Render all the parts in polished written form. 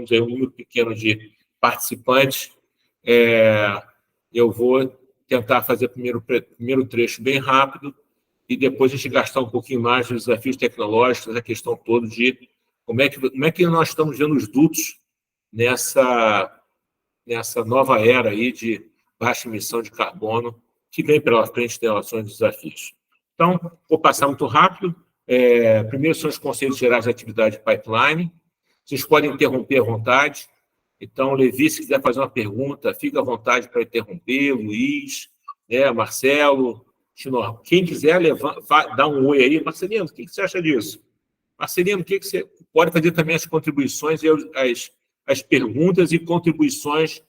temos aí um número pequeno de participantes. Eu vou tentar fazer primeiro trecho bem rápido e depois a gente gastar um pouquinho mais dos desafios tecnológicos, a questão toda de como é que nós estamos vendo os dutos nessa nova era aí de baixa emissão de carbono que vem pela frente em relação aos desafios. Então, vou passar muito rápido. Primeiro são os conceitos gerais de atividade de pipeline. Vocês podem interromper à vontade. Então, Levi, se quiser fazer uma pergunta, fica à vontade para interromper. Luiz, Marcelo, Chinor. Quem quiser, dá um oi aí. Marcelino, o que você acha disso? Marcelino, o que você pode fazer também as contribuições e as perguntas e contribuições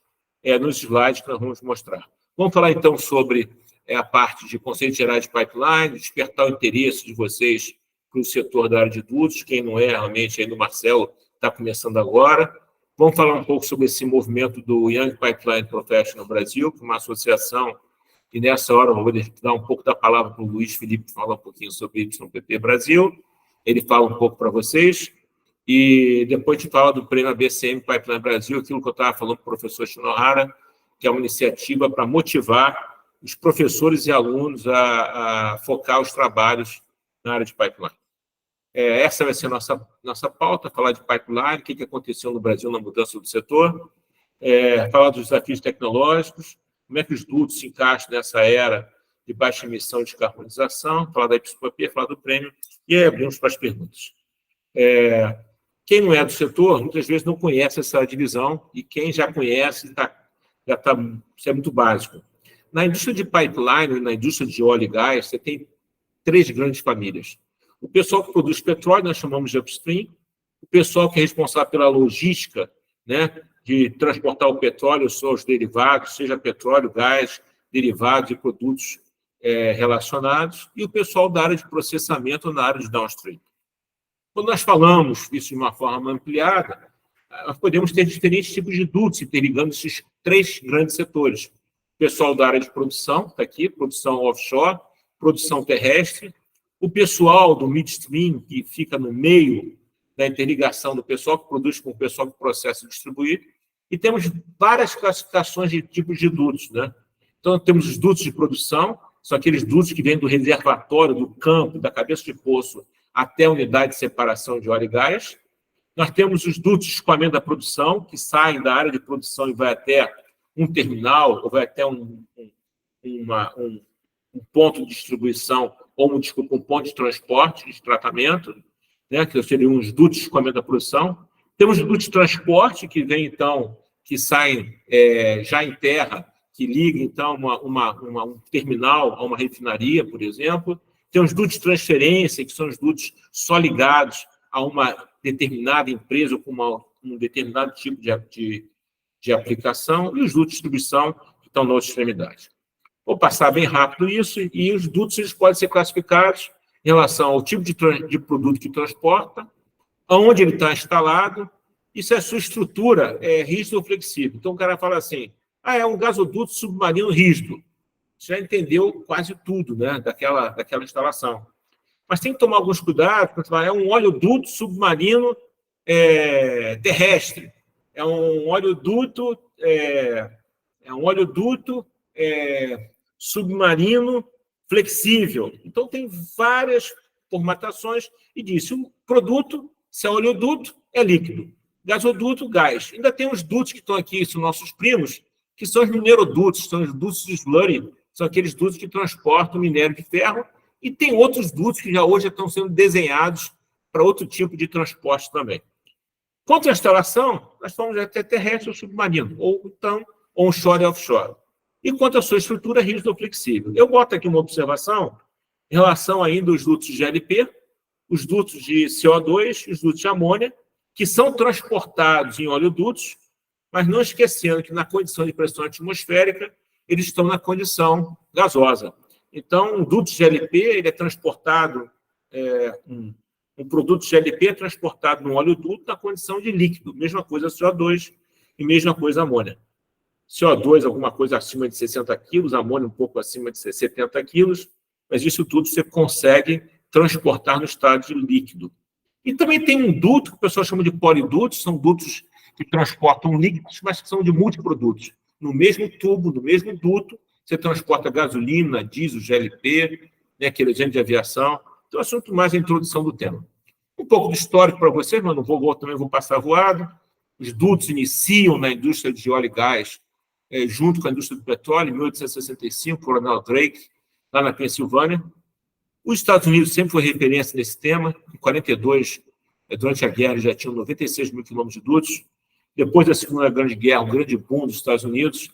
nos slides que nós vamos mostrar. Vamos falar, então, sobre a parte de conceitos gerais de pipeline, despertar o interesse de vocês para o setor da área de dutos. Quem não é, realmente, aí no Marcelo, está começando agora. Vamos falar um pouco sobre esse movimento do Young Pipeline Professional Brasil, que é uma associação, e nessa hora eu vou dar um pouco da palavra para o Luiz Felipe falar um pouquinho sobre YPP Brasil. Ele fala um pouco para vocês, e depois a gente fala do prêmio ABCM Pipeline Brasil, aquilo que eu estava falando para o professor Shinohara, que é uma iniciativa para motivar os professores e alunos a focar os trabalhos na área de pipeline. Essa vai ser a nossa pauta, falar de pipeline, o que aconteceu no Brasil na mudança do setor, falar dos desafios tecnológicos, como é que os dutos se encaixam nessa era de baixa emissão de descarbonização, falar da YPP, falar do prêmio, e aí abrimos para as perguntas. Quem não é do setor, muitas vezes não conhece essa divisão, e quem já conhece, isso é muito básico. Na indústria de pipeline, na indústria de óleo e gás, você tem 3 grandes famílias. O pessoal que produz petróleo, nós chamamos de upstream. O pessoal que é responsável pela logística, de transportar o petróleo, os derivados, seja petróleo, gás, derivados e produtos relacionados. E o pessoal da área de processamento na área de downstream. Quando nós falamos isso de uma forma ampliada, nós podemos ter diferentes tipos de dutos interligando esses 3 grandes setores. O pessoal da área de produção, está aqui, produção offshore, produção terrestre, o pessoal do midstream, que fica no meio da interligação do pessoal que produz com o pessoal que processa e distribui, e temos várias classificações de tipos de dutos. Então, temos os dutos de produção, são aqueles dutos que vêm do reservatório, do campo, da cabeça de poço, até a unidade de separação de óleo e gás. Nós temos os dutos de escoamento da produção, que saem da área de produção e vai até um terminal, ou vai até um ponto de distribuição, ou um ponto de transporte, de tratamento, que seriam os dutos de escoamento da produção. Temos os dutos de transporte, que vêm, então, que saem já em terra, que ligam, então, um terminal a uma refinaria, por exemplo. Temos dutos de transferência, que são os dutos só ligados a uma determinada empresa com um determinado tipo de aplicação, e os dutos de distribuição, que estão na outra extremidade. Vou passar bem rápido isso, e os dutos eles podem ser classificados em relação ao tipo de produto que transporta, aonde ele está instalado, e se a sua estrutura é rígida ou flexível. Então, o cara fala assim, é um gasoduto submarino rígido. Você já entendeu quase tudo daquela instalação. Mas tem que tomar alguns cuidados, porque é um oleoduto submarino terrestre. É um oleoduto submarino flexível. Então, tem várias formatações e diz, o produto, se é oleoduto, é líquido. Gasoduto, gás. Ainda tem os dutos que estão aqui, são nossos primos, que são os minerodutos, são os dutos de slurry, são aqueles dutos que transportam minério de ferro, e tem outros dutos que já hoje estão sendo desenhados para outro tipo de transporte também. Quanto à instalação, nós falamos até terrestre ou submarino, ou então onshore e offshore. E quanto à sua estrutura rígida ou flexível. Eu boto aqui uma observação em relação ainda aos dutos de GLP, os dutos de CO2 e os dutos de amônia, que são transportados em oleodutos, mas não esquecendo que na condição de pressão atmosférica, eles estão na condição gasosa. Então, um duto de GLP ele é transportado, um produto de GLP é transportado num oleoduto na condição de líquido. Mesma coisa CO2 e mesma coisa amônia. CO2 alguma coisa acima de 60 quilos, amônia um pouco acima de 70 quilos, mas isso tudo você consegue transportar no estado de líquido. E também tem um duto que o pessoal chama de polidutos, são dutos que transportam líquidos, mas que são de multiprodutos. No mesmo tubo, no mesmo duto, você transporta gasolina, diesel, GLP, né, querosene de aviação. Então, assunto mais a introdução do tema. Um pouco de histórico para vocês, mas não vou, também vou passar voado. Os dutos iniciam na indústria de óleo e gás, junto com a indústria do petróleo, em 1865, Coronel Drake, lá na Pensilvânia. Os Estados Unidos sempre foi referência nesse tema. Em 42, durante a guerra, já tinham 96 mil quilômetros de dutos. Depois da Segunda Grande Guerra, um grande boom dos Estados Unidos.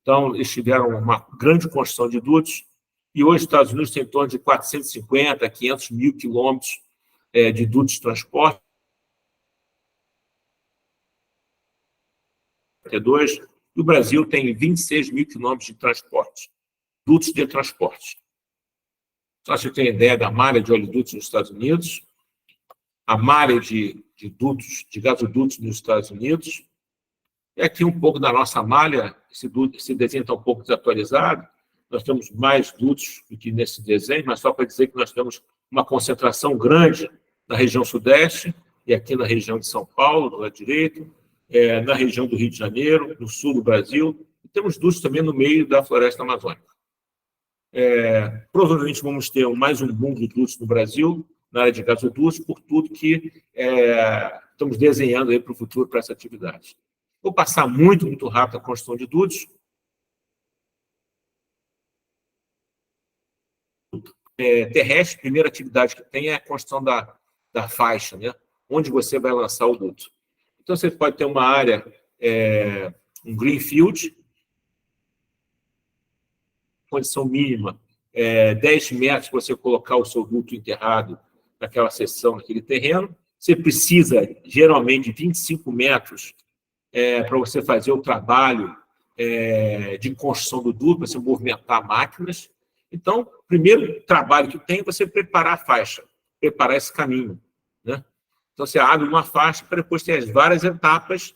Então, eles tiveram uma grande construção de dutos. E hoje, os Estados Unidos têm em torno de 450 a 500 mil quilômetros de dutos de transporte. E o Brasil tem 26 mil quilômetros de transporte, dutos de transporte. Só você tem ideia da malha de oleodutos nos Estados Unidos, a malha de dutos, de gasodutos nos Estados Unidos, e aqui um pouco da nossa malha. Esse desenho está um pouco desatualizado, nós temos mais dutos do que nesse desenho, mas só para dizer que nós temos uma concentração grande na região sudeste, e aqui na região de São Paulo, do lado direito, na região do Rio de Janeiro, no sul do Brasil, e temos dutos também no meio da floresta amazônica. Provavelmente vamos ter mais um boom de dutos no Brasil, na área de gasodutos, por tudo que estamos desenhando aí para o futuro, para essa atividade. Vou passar muito rápido a construção de dutos. Terrestre, a primeira atividade que tem é a construção da faixa, né? Onde você vai lançar o duto. Então, você pode ter uma área, um greenfield, condição mínima, 10 metros para você colocar o seu duto enterrado naquela seção, naquele terreno. Você precisa, geralmente, de 25 metros para você fazer o trabalho de construção do duto, para você movimentar máquinas. Então, o primeiro trabalho que tem é você preparar a faixa, preparar esse caminho, né? Então, você abre uma faixa para depois ter as várias etapas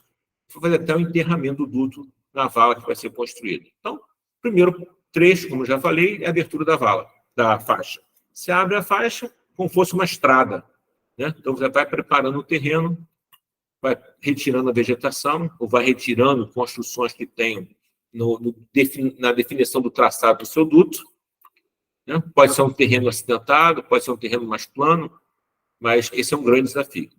para fazer até o enterramento do duto na vala que vai ser construída. Então, o primeiro trecho, como eu já falei, é a abertura da vala, da faixa. Você abre a faixa como se fosse uma estrada, né? Então, você vai preparando o terreno, vai retirando a vegetação, ou vai retirando construções que tem na definição do traçado do seu duto, né? Pode ser um terreno acidentado, pode ser um terreno mais plano, mas esse é um grande desafio.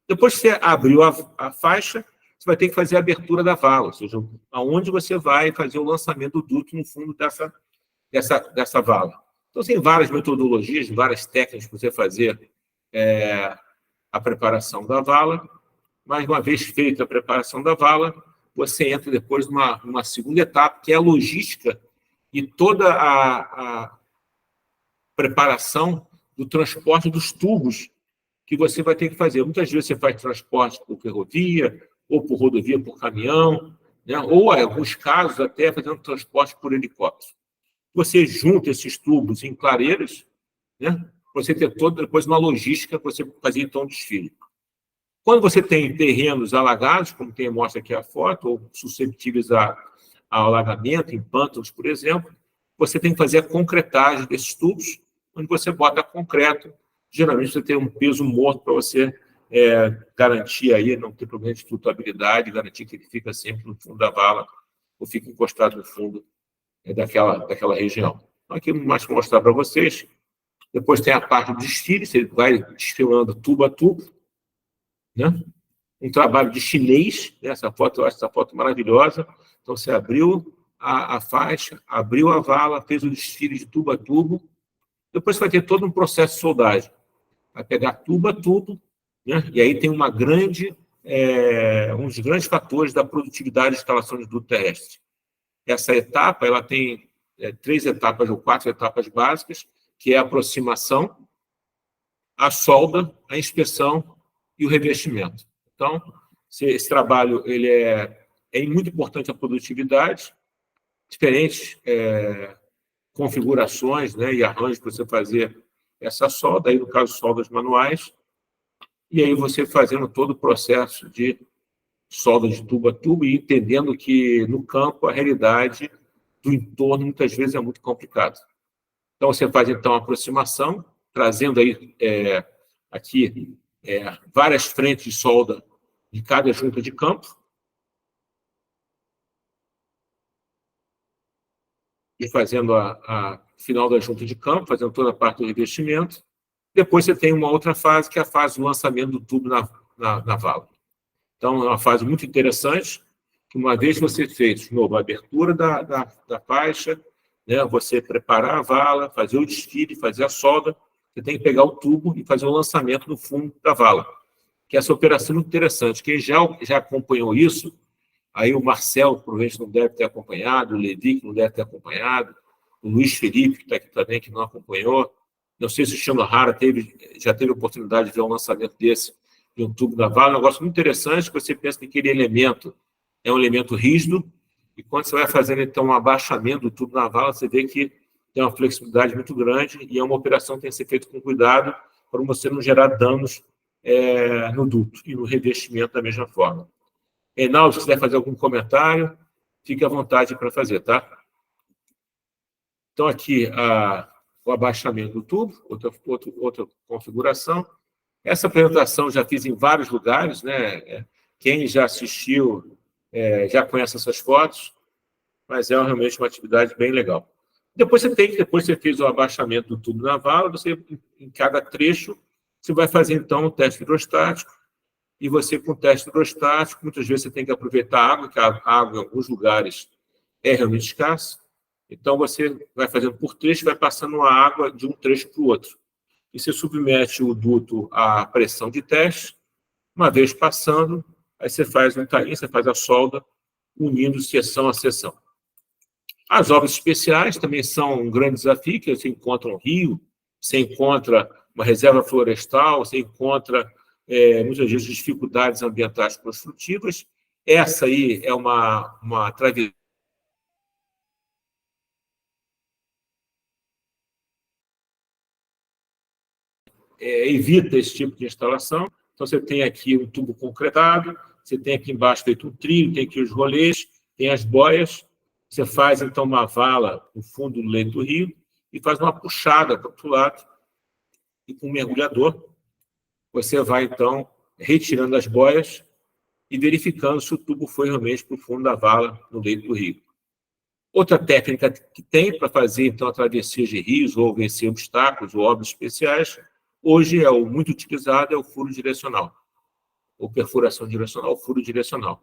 Depois que você abriu a faixa, você vai ter que fazer a abertura da vala, ou seja, aonde você vai fazer o lançamento do duto no fundo dessa vala. Então, tem várias metodologias, várias técnicas para você fazer a preparação da vala, mas uma vez feita a preparação da vala, você entra depois numa segunda etapa, que é a logística e toda a preparação do transporte dos tubos que você vai ter que fazer. Muitas vezes você faz transporte por ferrovia, ou por rodovia, por caminhão, né? Ou, em alguns casos, até fazendo transporte por helicóptero. Você junta esses tubos em clareiras, né? Você ter depois uma logística para você fazer, então, um desfile. Quando você tem terrenos alagados, como tem mostra aqui a foto, ou susceptíveis a alagamento, em pântanos, por exemplo, você tem que fazer a concretagem desses tubos, onde você bota concreto. Geralmente você tem um peso morto para você garantir aí, não ter problema de flutuabilidade, garantir que ele fica sempre no fundo da vala ou fica encostado no fundo daquela região. Então, aqui mais para mostrar para vocês. Depois tem a parte do desfile, você vai desfilando tubo a tubo, né? Um trabalho de chinês, né? Essa foto, eu acho essa foto maravilhosa. Então, você abriu a faixa, abriu a vala, fez o desfile de tubo a tubo. Depois você vai ter todo um processo de soldagem. Vai pegar tubo a tubo, né? E aí tem um dos grandes fatores da produtividade de instalação de duto terrestre. Essa etapa, ela tem 3 etapas ou 4 etapas básicas, que é a aproximação, a solda, a inspeção e o revestimento. Então, esse trabalho ele é muito importante a produtividade, diferentes configurações, né, e arranjos para você fazer essa solda, aí no caso soldas manuais, e aí você fazendo todo o processo de solda de tubo a tubo e entendendo que no campo a realidade do entorno muitas vezes é muito complicado. Então você faz então a aproximação, trazendo aí aqui várias frentes de solda de cada junta de campo, e fazendo a final da junta de campo, fazendo toda a parte do revestimento. Depois você tem uma outra fase, que é a fase do lançamento do tubo na vala. Então, é uma fase muito interessante, que uma vez que você fez, de novo, a abertura da faixa, né, você preparar a vala, fazer o desfile, fazer a solda, você tem que pegar o tubo e fazer o lançamento no fundo da vala, que essa operação é muito interessante. Quem já acompanhou isso, aí o Marcelo, provavelmente, não deve ter acompanhado, o Levi, que não deve ter acompanhado, o Luiz Felipe, que está aqui também, que não acompanhou. Não sei se o Shinohara já teve a oportunidade de ver um lançamento desse, de um tubo da vala. É um negócio muito interessante, que você pensa que aquele elemento é um elemento rígido, e quando você vai fazendo, então, um abaixamento do tubo na vala, você vê que tem uma flexibilidade muito grande, e é uma operação que tem que ser feita com cuidado, para você não gerar danos no duto e no revestimento da mesma forma. Reinaldo, se quiser fazer algum comentário, fique à vontade para fazer, tá? Então, aqui, o abaixamento do tubo, outra configuração. Essa apresentação eu já fiz em vários lugares, né? Quem já assistiu já conhece essas fotos, mas é realmente uma atividade bem legal. Depois você fez o abaixamento do tubo na vala, em cada trecho, você vai fazer, então, um teste hidrostático, e você, com o teste hidrostático, muitas vezes você tem que aproveitar a água, que a água, em alguns lugares, é realmente escassa. Então, você vai fazendo por trecho, vai passando a água de um trecho para o outro. E você submete o duto à pressão de teste, uma vez passando, aí você faz um talinho, você faz a solda, unindo seção a seção. As obras especiais também são um grande desafio, que você encontra um rio, você encontra uma reserva florestal, você encontra, muitas vezes, dificuldades ambientais construtivas. Essa aí é uma travessia. Evita esse tipo de instalação. Então, você tem aqui um tubo concretado, você tem aqui embaixo feito um trilho, tem aqui os rolês, tem as boias. Você faz, então, uma vala no fundo do leito do rio e faz uma puxada para o outro lado. E com um mergulhador, você vai, então, retirando as boias e verificando se o tubo foi realmente para o fundo da vala no leito do rio. Outra técnica que tem para fazer, então, a travessia de rios ou vencer obstáculos ou obras especiais, hoje é o muito utilizado, é o furo direcional, ou perfuração direcional, furo direcional.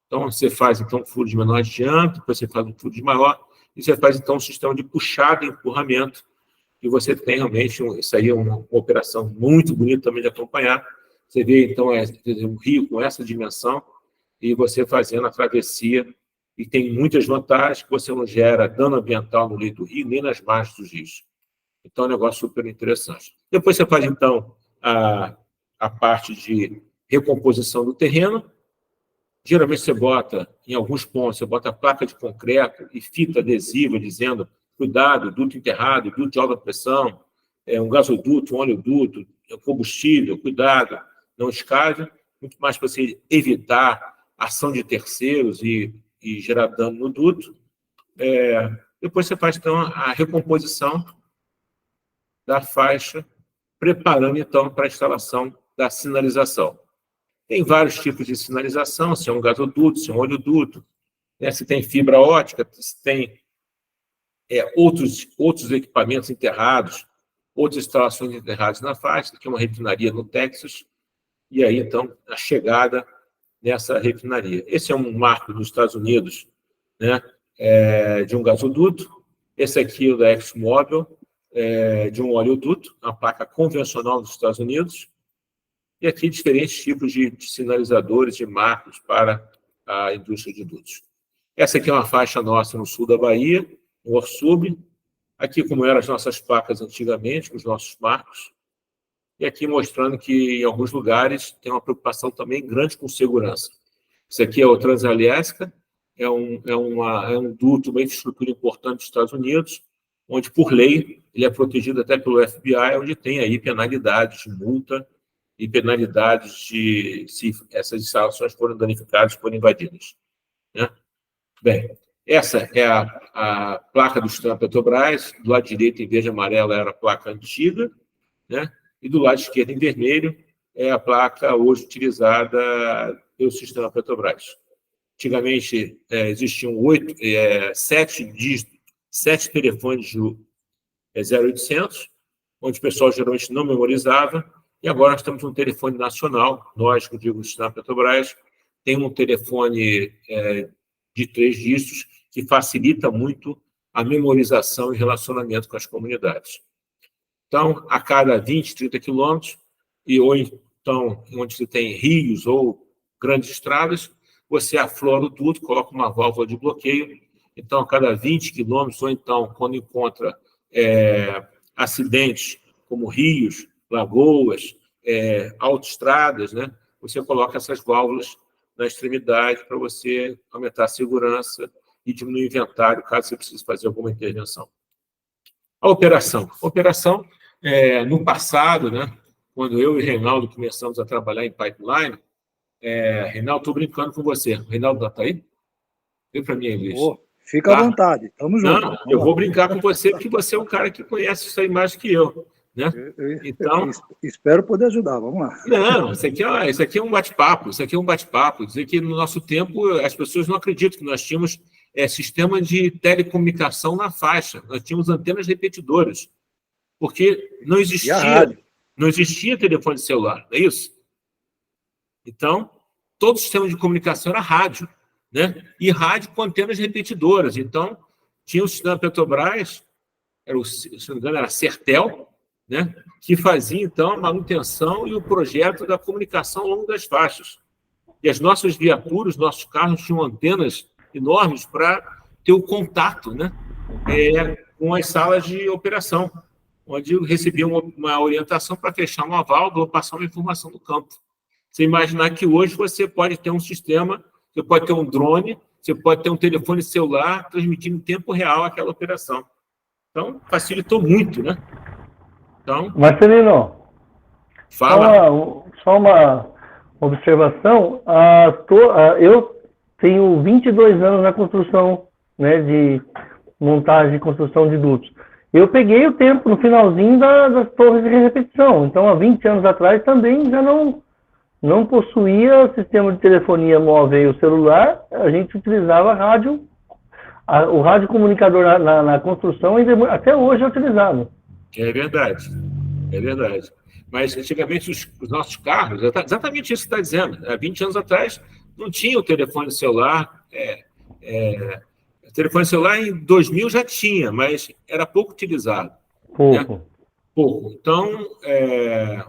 Então, você faz, então, um furo de menor diâmetro, depois você faz um furo de maior, e você faz, então, um sistema de puxada e empurramento, e você tem realmente, isso aí é uma operação muito bonita também de acompanhar. Você vê, então, um rio com essa dimensão, e você fazendo a travessia, e tem muitas vantagens, que você não gera dano ambiental no leito do rio, nem nas margens dos rios. Então, é um negócio super interessante. Depois você faz, então, a parte de recomposição do terreno. Geralmente você bota, em alguns pontos, você bota placa de concreto e fita adesiva dizendo cuidado, duto enterrado, duto de alta pressão, um gasoduto, um oleoduto, combustível, cuidado, não escave, muito mais para você evitar ação de terceiros e gerar dano no duto. Depois você faz, então, a recomposição da faixa, preparando, então, para a instalação da sinalização. Tem vários tipos de sinalização, se é um gasoduto, se é um oleoduto, né? Se tem fibra ótica, se tem outros equipamentos enterrados, outras instalações enterradas na faixa, que é uma refinaria no Texas, e aí, então, a chegada nessa refinaria. Esse é um marco dos Estados Unidos, né, de um gasoduto. Esse aqui é o da ExxonMobil, de um oleoduto, uma placa convencional dos Estados Unidos. E aqui diferentes tipos de sinalizadores, de marcos para a indústria de dutos. Essa aqui é uma faixa nossa no sul da Bahia, no Orsub. Aqui, como eram as nossas placas antigamente, com os nossos marcos. E aqui mostrando que, em alguns lugares, tem uma preocupação também grande com segurança. Isso aqui é o Transaliasca, é um duto, uma infraestrutura importante dos Estados Unidos, onde, por lei, ele é protegido até pelo FBI, onde tem aí penalidades de multa e penalidades se essas instalações forem danificadas, forem invadidas, né? Bem, essa é a placa do sistema Petrobras. Do lado direito, em verde e amarelo, era a placa antiga, né? E do lado esquerdo, em vermelho, é a placa hoje utilizada pelo sistema Petrobras. Antigamente, existiam 7 7 telefones de 0800, onde o pessoal geralmente não memorizava, e agora nós temos um telefone nacional, nós, que eu digo, na Petrobras, tem um telefone de 3 dígitos que facilita muito a memorização e relacionamento com as comunidades. Então, a cada 20, 30 quilômetros, ou então, onde você tem rios ou grandes estradas, você aflora o duto, coloca uma válvula de bloqueio. Então, a cada 20 quilômetros, ou então, quando encontra acidentes como rios, lagoas, autoestradas, né, você coloca essas válvulas na extremidade para você aumentar a segurança e diminuir o inventário, caso você precise fazer alguma intervenção. A operação. No passado, né, quando eu e o Reinaldo começamos a trabalhar em pipeline, Reinaldo, estou brincando com você. O Reinaldo está aí? Vem para mim, Luiz. Fica à vontade, estamos juntos. Não, eu vou brincar com você, porque você é um cara que conhece isso aí mais que eu. Né? Então, espero poder ajudar, vamos lá. Não, isso aqui é um bate-papo, Dizer que no nosso tempo as pessoas não acreditam que nós tínhamos sistema de telecomunicação na faixa, nós tínhamos antenas repetidoras, porque não existia telefone celular, não é isso? Então, todo o sistema de comunicação era rádio, né? E rádio com antenas repetidoras. Então, tinha o sistema Petrobras, se não me engano, era a Sertel, né, que fazia, então, a manutenção e o projeto da comunicação ao longo das faixas. E as nossas viaturas, os nossos carros tinham antenas enormes para ter o contato, né, com as salas de operação, onde recebiam uma orientação para fechar uma válvula ou passar uma informação do campo. Você imaginar que hoje você pode ter um sistema, você pode ter um drone, você pode ter um telefone celular transmitindo em tempo real aquela operação. Então, facilitou muito, né? Então, Marcelino, só uma observação. Eu tenho 22 anos na construção, né, de montagem e construção de dutos. Eu peguei o tempo no finalzinho das torres de repetição. Então, há 20 anos atrás, também já não possuía sistema de telefonia móvel e o celular. A gente utilizava rádio. O rádio comunicador na construção até hoje é utilizado. É verdade. Mas, antigamente, os nossos carros, exatamente isso que você está dizendo. Há 20 anos atrás, não tinha o telefone celular. O telefone celular, em 2000, já tinha, mas era pouco utilizado. Pouco. Né? Pouco. Então,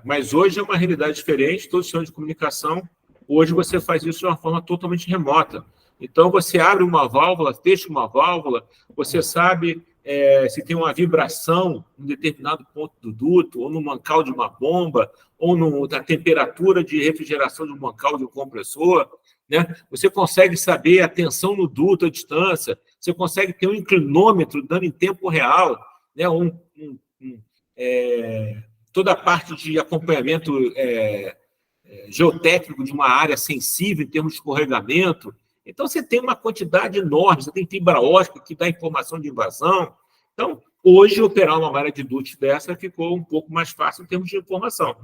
mas hoje é uma realidade diferente. Todo sistema de comunicação, hoje você faz isso de uma forma totalmente remota. Então, você abre uma válvula, fecha uma válvula, você sabe se tem uma vibração em um determinado ponto do duto, ou no mancal de uma bomba, ou na temperatura de refrigeração de um mancal de um compressor. Né? Você consegue saber a tensão no duto, a distância, você consegue ter um inclinômetro dando em tempo real, né? Toda a parte de acompanhamento geotécnico de uma área sensível em termos de escorregamento. Então, você tem uma quantidade enorme, você tem fibra ótica que dá informação de invasão. Então, hoje, operar uma malha de dutos dessa ficou um pouco mais fácil em termos de informação.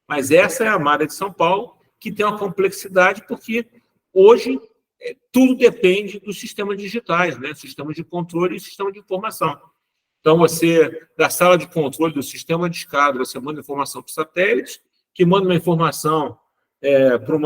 Mas essa é a malha de São Paulo, que tem uma complexidade, porque hoje tudo depende dos sistemas digitais, né? Sistemas de controle e sistema de informação. Então, da sala de controle do sistema de escada, você manda informação para o satélite, que manda uma informação para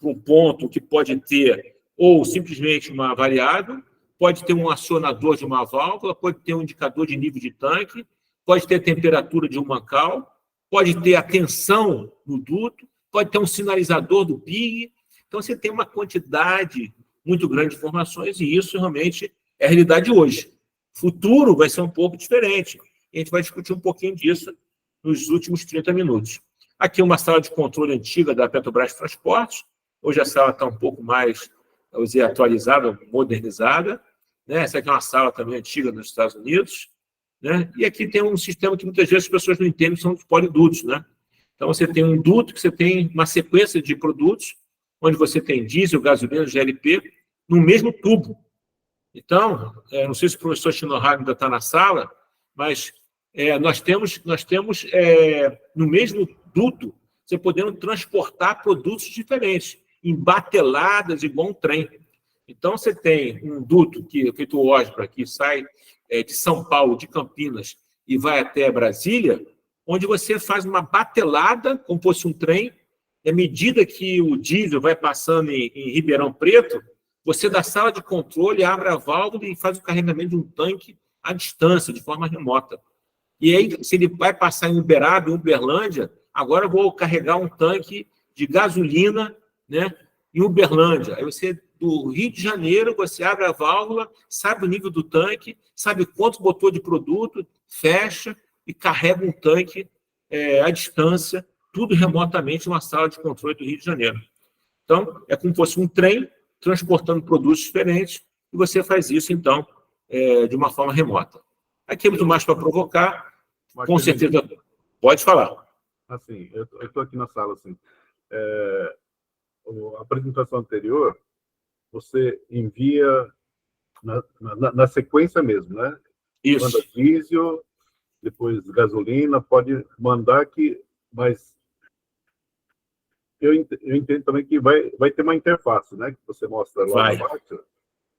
um ponto que pode ter ou simplesmente uma variável, pode ter um acionador de uma válvula, pode ter um indicador de nível de tanque, pode ter a temperatura de um mancal, pode ter a tensão no duto, pode ter um sinalizador do PIG. Então, você tem uma quantidade muito grande de informações e isso realmente é a realidade hoje. Futuro vai ser um pouco diferente. A gente vai discutir um pouquinho disso nos últimos 30 minutos. Aqui uma sala de controle antiga da Petrobras Transportes. Hoje a sala está um pouco mais atualizada, modernizada. Né? Essa aqui é uma sala também antiga nos Estados Unidos. Né? E aqui tem um sistema que muitas vezes as pessoas não entendem, que são os polidutos. Né? Então, você tem um duto, que você tem uma sequência de produtos, onde você tem diesel, gasolina, GLP, no mesmo tubo. Então, não sei se o professor Shinohara ainda está na sala, mas nós temos no mesmo duto, você podendo transportar produtos diferentes, em bateladas igual um trem. Então, você tem um duto que feito Osbra, que sai de São Paulo, de Campinas, e vai até Brasília, onde você faz uma batelada, como fosse um trem, e à medida que o diesel vai passando em Ribeirão Preto, você, da sala de controle, abre a válvula e faz o carregamento de um tanque à distância, de forma remota. E aí, se ele vai passar em Uberaba, em Uberlândia, agora eu vou carregar um tanque de gasolina, né, em Uberlândia. Aí você, do Rio de Janeiro, você abre a válvula, sabe o nível do tanque, sabe quanto botou de produto, fecha e carrega um tanque à distância, tudo remotamente em uma sala de controle do Rio de Janeiro. Então, é como se fosse um trem transportando produtos diferentes, e você faz isso, então, de uma forma remota. Aqui é muito mais para provocar, com certeza. Pode falar. Assim, eu estou aqui na sala, assim, a apresentação anterior, você envia na sequência mesmo, né? Isso. Manda diesel, depois gasolina, pode mandar que... Mas eu entendo também que vai ter uma interface, né? Que você mostra lá embaixo.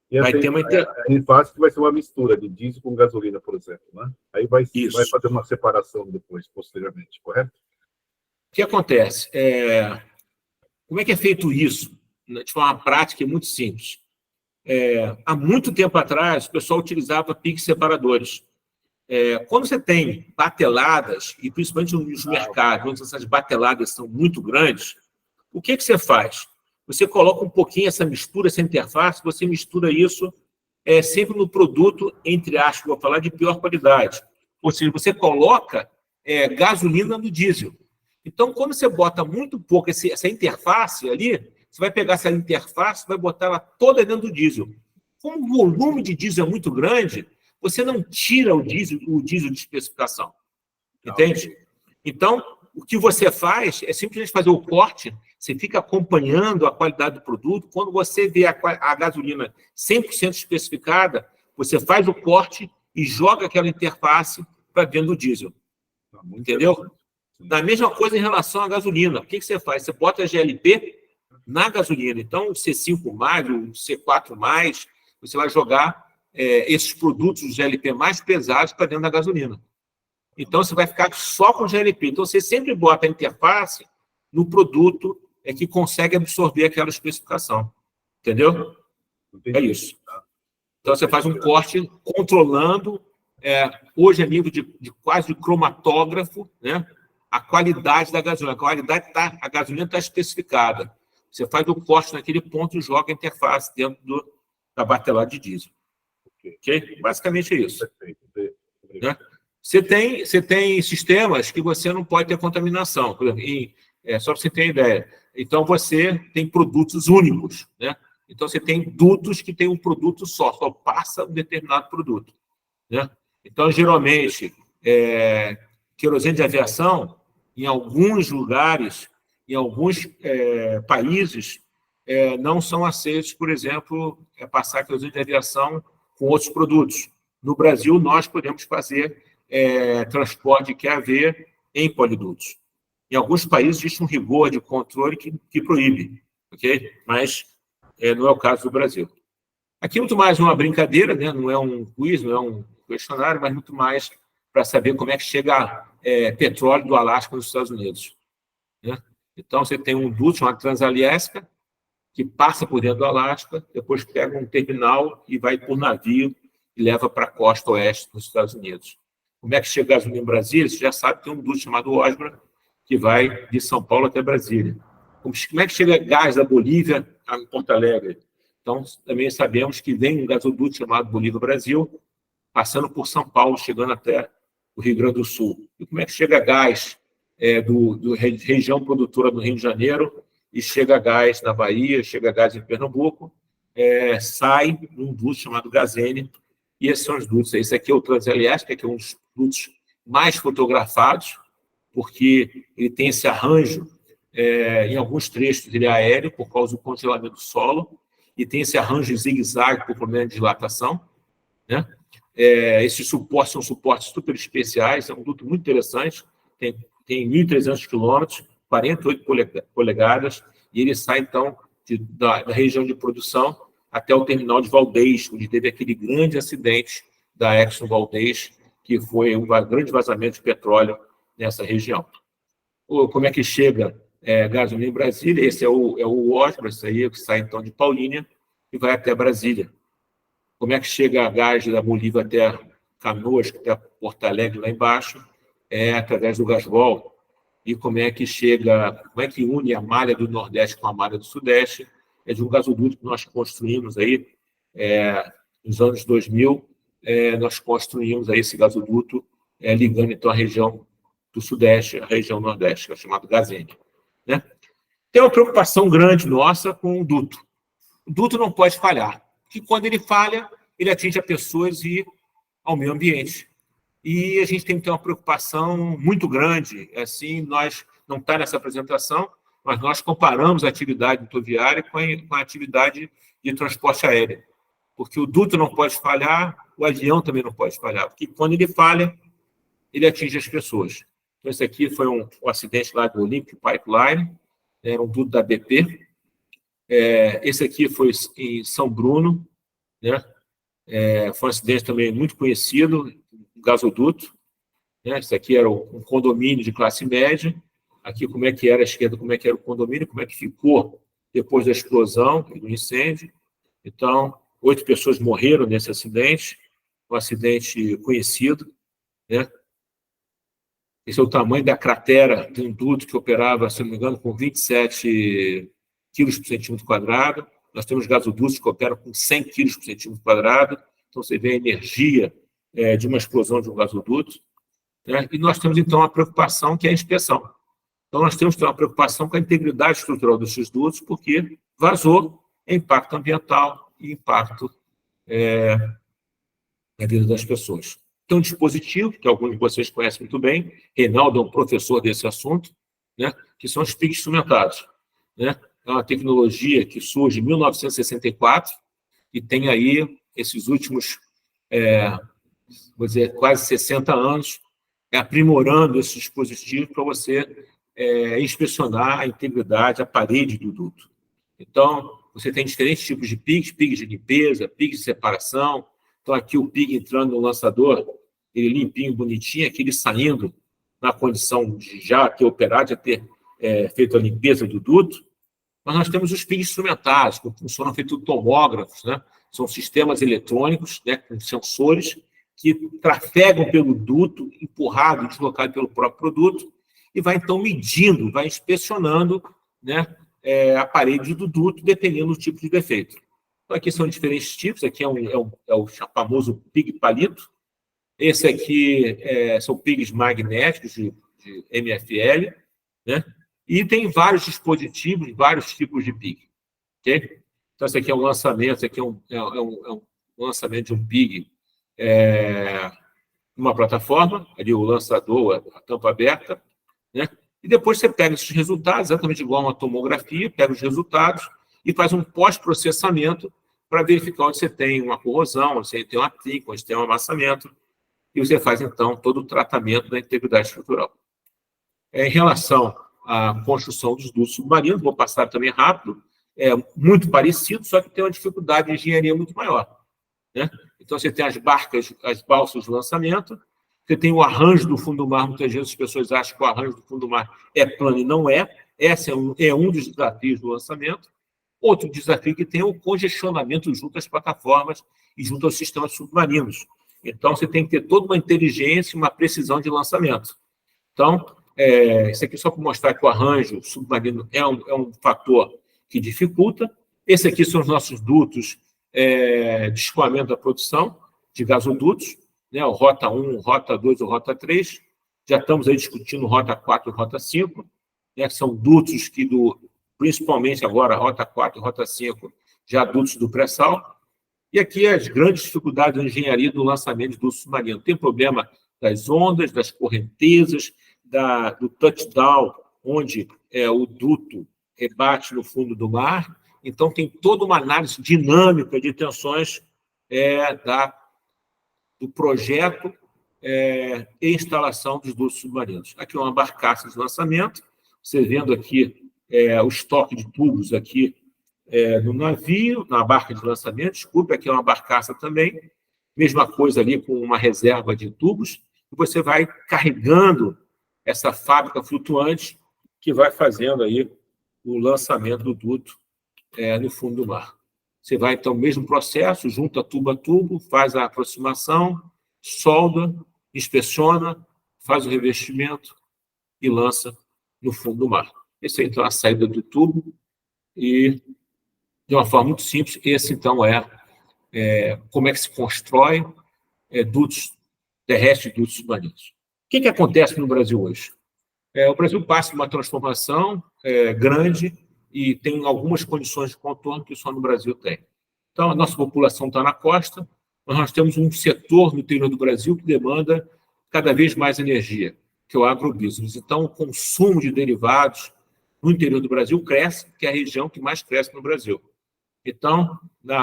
E vai ter uma interface que vai ser uma mistura de diesel com gasolina, por exemplo, né? Aí vai fazer uma separação depois, posteriormente, correto? O que acontece? Como é que é feito isso? De forma prática e muito simples. Há muito tempo atrás, o pessoal utilizava piques separadores. Quando você tem bateladas, e principalmente nos mercados, onde essas bateladas são muito grandes, o que você faz? Você coloca um pouquinho essa mistura, essa interface, você mistura isso sempre no produto, entre aspas, vou falar, de pior qualidade. Ou seja, você coloca gasolina no diesel. Então, quando você bota muito pouco essa interface ali, você vai pegar essa interface e vai botar ela toda dentro do diesel. Como o volume de diesel é muito grande, você não tira o diesel de especificação. Entende? Então, o que você faz é simplesmente fazer o corte, você fica acompanhando a qualidade do produto. Quando você vê a gasolina 100% especificada, você faz o corte e joga aquela interface para dentro do diesel. Entendeu? Da mesma coisa em relação à gasolina. O que você faz? Você bota a GLP na gasolina. Então, o C5+, o C4+, você vai jogar esses produtos de GLP mais pesados para dentro da gasolina. Então, você vai ficar só com GLP. Então, você sempre bota a interface no produto que consegue absorver aquela especificação. Entendeu? É isso. Então, você faz um corte controlando, hoje a nível de quase de cromatógrafo, né, a qualidade da gasolina. A gasolina está especificada. Você faz o corte naquele ponto e joga a interface dentro da batelada de diesel. Ok? Basicamente é isso. Perfeito. Né? Você tem sistemas que você não pode ter contaminação. Por exemplo, só para você ter ideia. Então, você tem produtos únicos. Né? Então, você tem dutos que tem um produto só passa um determinado produto. Né? Então, geralmente, querosene de aviação, em alguns lugares, em alguns países, não são aceitos, por exemplo, passar querosene de aviação com outros produtos. No Brasil, nós podemos fazer transporte de QAV em polidutos. Em alguns países existe um rigor de controle que proíbe, ok? Mas não é o caso do Brasil. Aqui é muito mais uma brincadeira, né? Não é um quiz, não é um questionário, mas muito mais para saber como é que chega petróleo do Alasca nos Estados Unidos. Né? Então, você tem um duto chamado Transaliesca, que passa por dentro do Alasca, depois pega um terminal e vai por navio e leva para a costa oeste dos Estados Unidos. Como é que chega a gasolina em Brasília? Você já sabe que tem um duto chamado Osbra, que vai de São Paulo até Brasília. Como é que chega gás da Bolívia em Porto Alegre? Então, também sabemos que vem um gasoduto chamado Bolívia Brasil, passando por São Paulo, chegando até o Rio Grande do Sul. E como é que chega gás do região produtora do Rio de Janeiro e chega gás na Bahia, chega gás em Pernambuco, sai num duto chamado Gazene, e esses são os dutos. Esse aqui é o Transaliesca, que é um dos dutos mais fotografados, porque ele tem esse arranjo, em alguns trechos ele é aéreo, por causa do congelamento do solo, e tem esse arranjo zigue-zague por problema de dilatação. Né? Esses suportes são suportes super especiais, é um duto muito interessante, tem 1.300 quilômetros, 48 polegadas, e ele sai, então, da região de produção até o terminal de Valdez, onde teve aquele grande acidente da Exxon Valdez, que foi um grande vazamento de petróleo nessa região. Como é que chega gasolina em Brasília? Esse é o Osprey, esse aí, que sai então de Paulínia e vai até Brasília. Como é que chega a gás da Bolívia até Canoas, até Porto Alegre, lá embaixo? É através do Gasbol. E como é que une a malha do Nordeste com a malha do Sudeste? É de um gasoduto que nós construímos aí, nos anos 2000, nós construímos aí esse gasoduto ligando então a região do Sudeste, a região Nordeste, que é chamado Gazene, né? Tem uma preocupação grande nossa com o duto. O duto não pode falhar, porque quando ele falha, ele atinge a pessoas e ao meio ambiente. E a gente tem que ter uma preocupação muito grande. Assim, nós não está nessa apresentação, mas nós comparamos a atividade rodoviária com a atividade de transporte aéreo. Porque o duto não pode falhar, o avião também não pode falhar, porque quando ele falha, ele atinge as pessoas. Então, esse aqui foi um acidente lá do Olympic Pipeline, era um duto da BP. Esse aqui foi em São Bruno, né? Foi um acidente também muito conhecido, um gasoduto, né? Esse aqui era um condomínio de classe média. Aqui, como é que era a esquerda, como é que era o condomínio, como é que ficou depois da explosão e do incêndio. Então, 8 pessoas morreram nesse acidente, um acidente conhecido, né? Esse é o tamanho da cratera de um duto que operava, se não me engano, com 27 quilos por centímetro quadrado. Nós temos gasodutos que operam com 100 quilos por centímetro quadrado. Então, você vê a energia de uma explosão de um gasoduto, né? E nós temos, então, uma preocupação que é a inspeção. Então, nós temos que ter uma preocupação com a integridade estrutural desses dutos, porque vazou impacto ambiental e impacto na vida das pessoas. Tem um dispositivo, que alguns de vocês conhecem muito bem, Reinaldo é um professor desse assunto, né, que são os pigs instrumentados, né? É uma tecnologia que surge em 1964 e tem aí esses últimos, vou dizer, quase 60 anos, aprimorando esse dispositivo para você inspecionar a integridade, a parede do duto. Então, você tem diferentes tipos de pigs de limpeza, pigs de separação. Então, aqui o pig entrando no lançador, ele limpinho, bonitinho, aqui ele saindo na condição de já ter operado, já ter feito a limpeza do duto. Mas nós temos os pigs instrumentados, que funcionam feito tomógrafos, né? São sistemas eletrônicos, né, com sensores que trafegam pelo duto, empurrado, deslocado pelo próprio produto, e vai, então, medindo, vai inspecionando, né, a parede do duto, dependendo do tipo de defeito. Então, aqui são diferentes tipos. Aqui é o famoso pig palito. Esse aqui são pigs magnéticos de MFL, né? E tem vários dispositivos, vários tipos de pig. Okay? Então, esse aqui é um lançamento, esse aqui é um lançamento de um pig numa plataforma, ali o lançador, a tampa aberta, né? E depois você pega esses resultados, exatamente igual a uma tomografia, pega os resultados e faz um pós-processamento para verificar onde você tem uma corrosão, onde você tem uma trinca, onde tem um amassamento, e você faz, então, todo o tratamento da integridade estrutural. Em relação à construção dos dutos submarinos, vou passar também rápido, é muito parecido, só que tem uma dificuldade de engenharia muito maior, né? Então, você tem as barcas, as balsas de lançamento, você tem o arranjo do fundo do mar. Muitas vezes as pessoas acham que o arranjo do fundo do mar é plano e não é. Esse é um dos desafios do lançamento. Outro desafio que tem é o congestionamento junto às plataformas e junto aos sistemas submarinos. Então, você tem que ter toda uma inteligência e uma precisão de lançamento. Então, isso aqui só para mostrar que o arranjo submarino é um fator que dificulta. Esse aqui são os nossos dutos de escoamento da produção de gasodutos, né? O Rota 1, Rota 2 ou Rota 3. Já estamos aí discutindo Rota 4 e Rota 5, né? São dutos que, principalmente agora, Rota 4 e Rota 5, já dutos do pré-sal. E aqui as grandes dificuldades da engenharia do lançamento de dutos submarinos. Tem problema das ondas, das correntezas, do touchdown, onde o duto rebate no fundo do mar. Então, tem toda uma análise dinâmica de tensões do projeto e instalação dos dutos submarinos. Aqui é uma barcaça de lançamento. Você vendo aqui o estoque de tubos aqui no navio, na barca de lançamento, desculpe, aqui é uma barcaça também, mesma coisa ali com uma reserva de tubos, e você vai carregando essa fábrica flutuante que vai fazendo aí o lançamento do duto no fundo do mar. Você vai, então, mesmo processo, junta tubo a tubo, faz a aproximação, solda, inspeciona, faz o revestimento e lança no fundo do mar. Essa é, então, a saída do tubo e, de uma forma muito simples, esse, então, como é que se constrói dutos terrestres e dutos submarinos. O que acontece no Brasil hoje? O Brasil passa por uma transformação grande e tem algumas condições de contorno que só no Brasil tem. Então, a nossa população está na costa, mas nós temos um setor no interior do Brasil que demanda cada vez mais energia, que é o agrobusiness. Então, o consumo de derivados no interior do Brasil cresce, que é a região que mais cresce no Brasil. Então,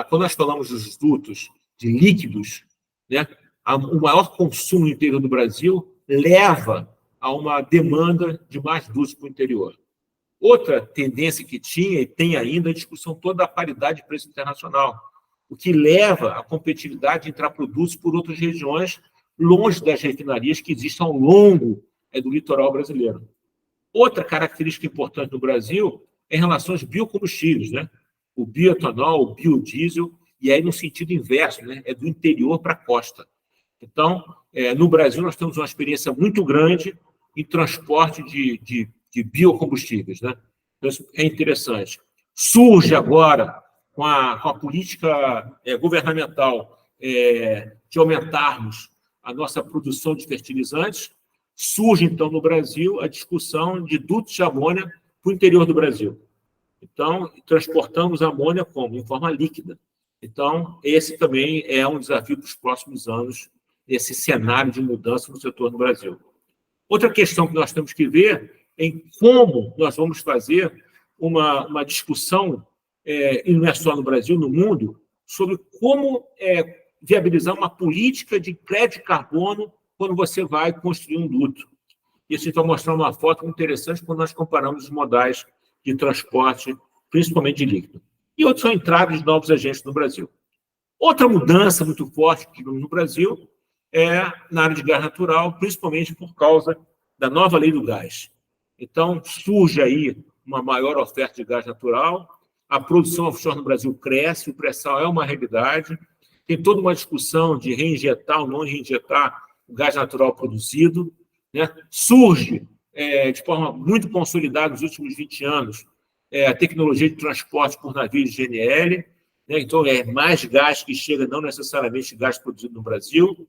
quando nós falamos dos dutos de líquidos, né, o maior consumo no interior do Brasil leva a uma demanda de mais dutos para o interior. Outra tendência que tinha e tem ainda a discussão toda da paridade de preço internacional, o que leva à competitividade de entrar produtos por outras regiões longe das refinarias que existem ao longo do litoral brasileiro. Outra característica importante no Brasil é em relação aos biocombustíveis, né? O bioetanol, o biodiesel, e aí no sentido inverso, né? É do interior para a costa. Então, no Brasil, nós temos uma experiência muito grande em transporte de biocombustíveis, né? Então, isso é interessante. Surge agora, com a política governamental de aumentarmos a nossa produção de fertilizantes, surge, então, no Brasil, a discussão de dutos de amônia para o interior do Brasil. Então, transportamos amônia como? Em forma líquida. Então, esse também é um desafio para os próximos anos, esse cenário de mudança no setor no Brasil. Outra questão que nós temos que ver é em como nós vamos fazer uma discussão, e não é só no Brasil, no mundo, sobre como viabilizar uma política de crédito de carbono quando você vai construir um duto. Isso, então, mostrar uma foto muito interessante quando nós comparamos os modais de transporte, principalmente de líquido. E outros são entradas de novos agentes no Brasil. Outra mudança muito forte que tivemos no Brasil é na área de gás natural, principalmente por causa da nova lei do gás. Então, surge aí uma maior oferta de gás natural, a produção offshore no Brasil cresce, o pré-sal é uma realidade, tem toda uma discussão de reinjetar ou não reinjetar o gás natural produzido, né? Surge, de forma muito consolidada nos últimos 20 anos, a tecnologia de transporte por navios de GNL, né? Então, é mais gás que chega, não necessariamente gás produzido no Brasil.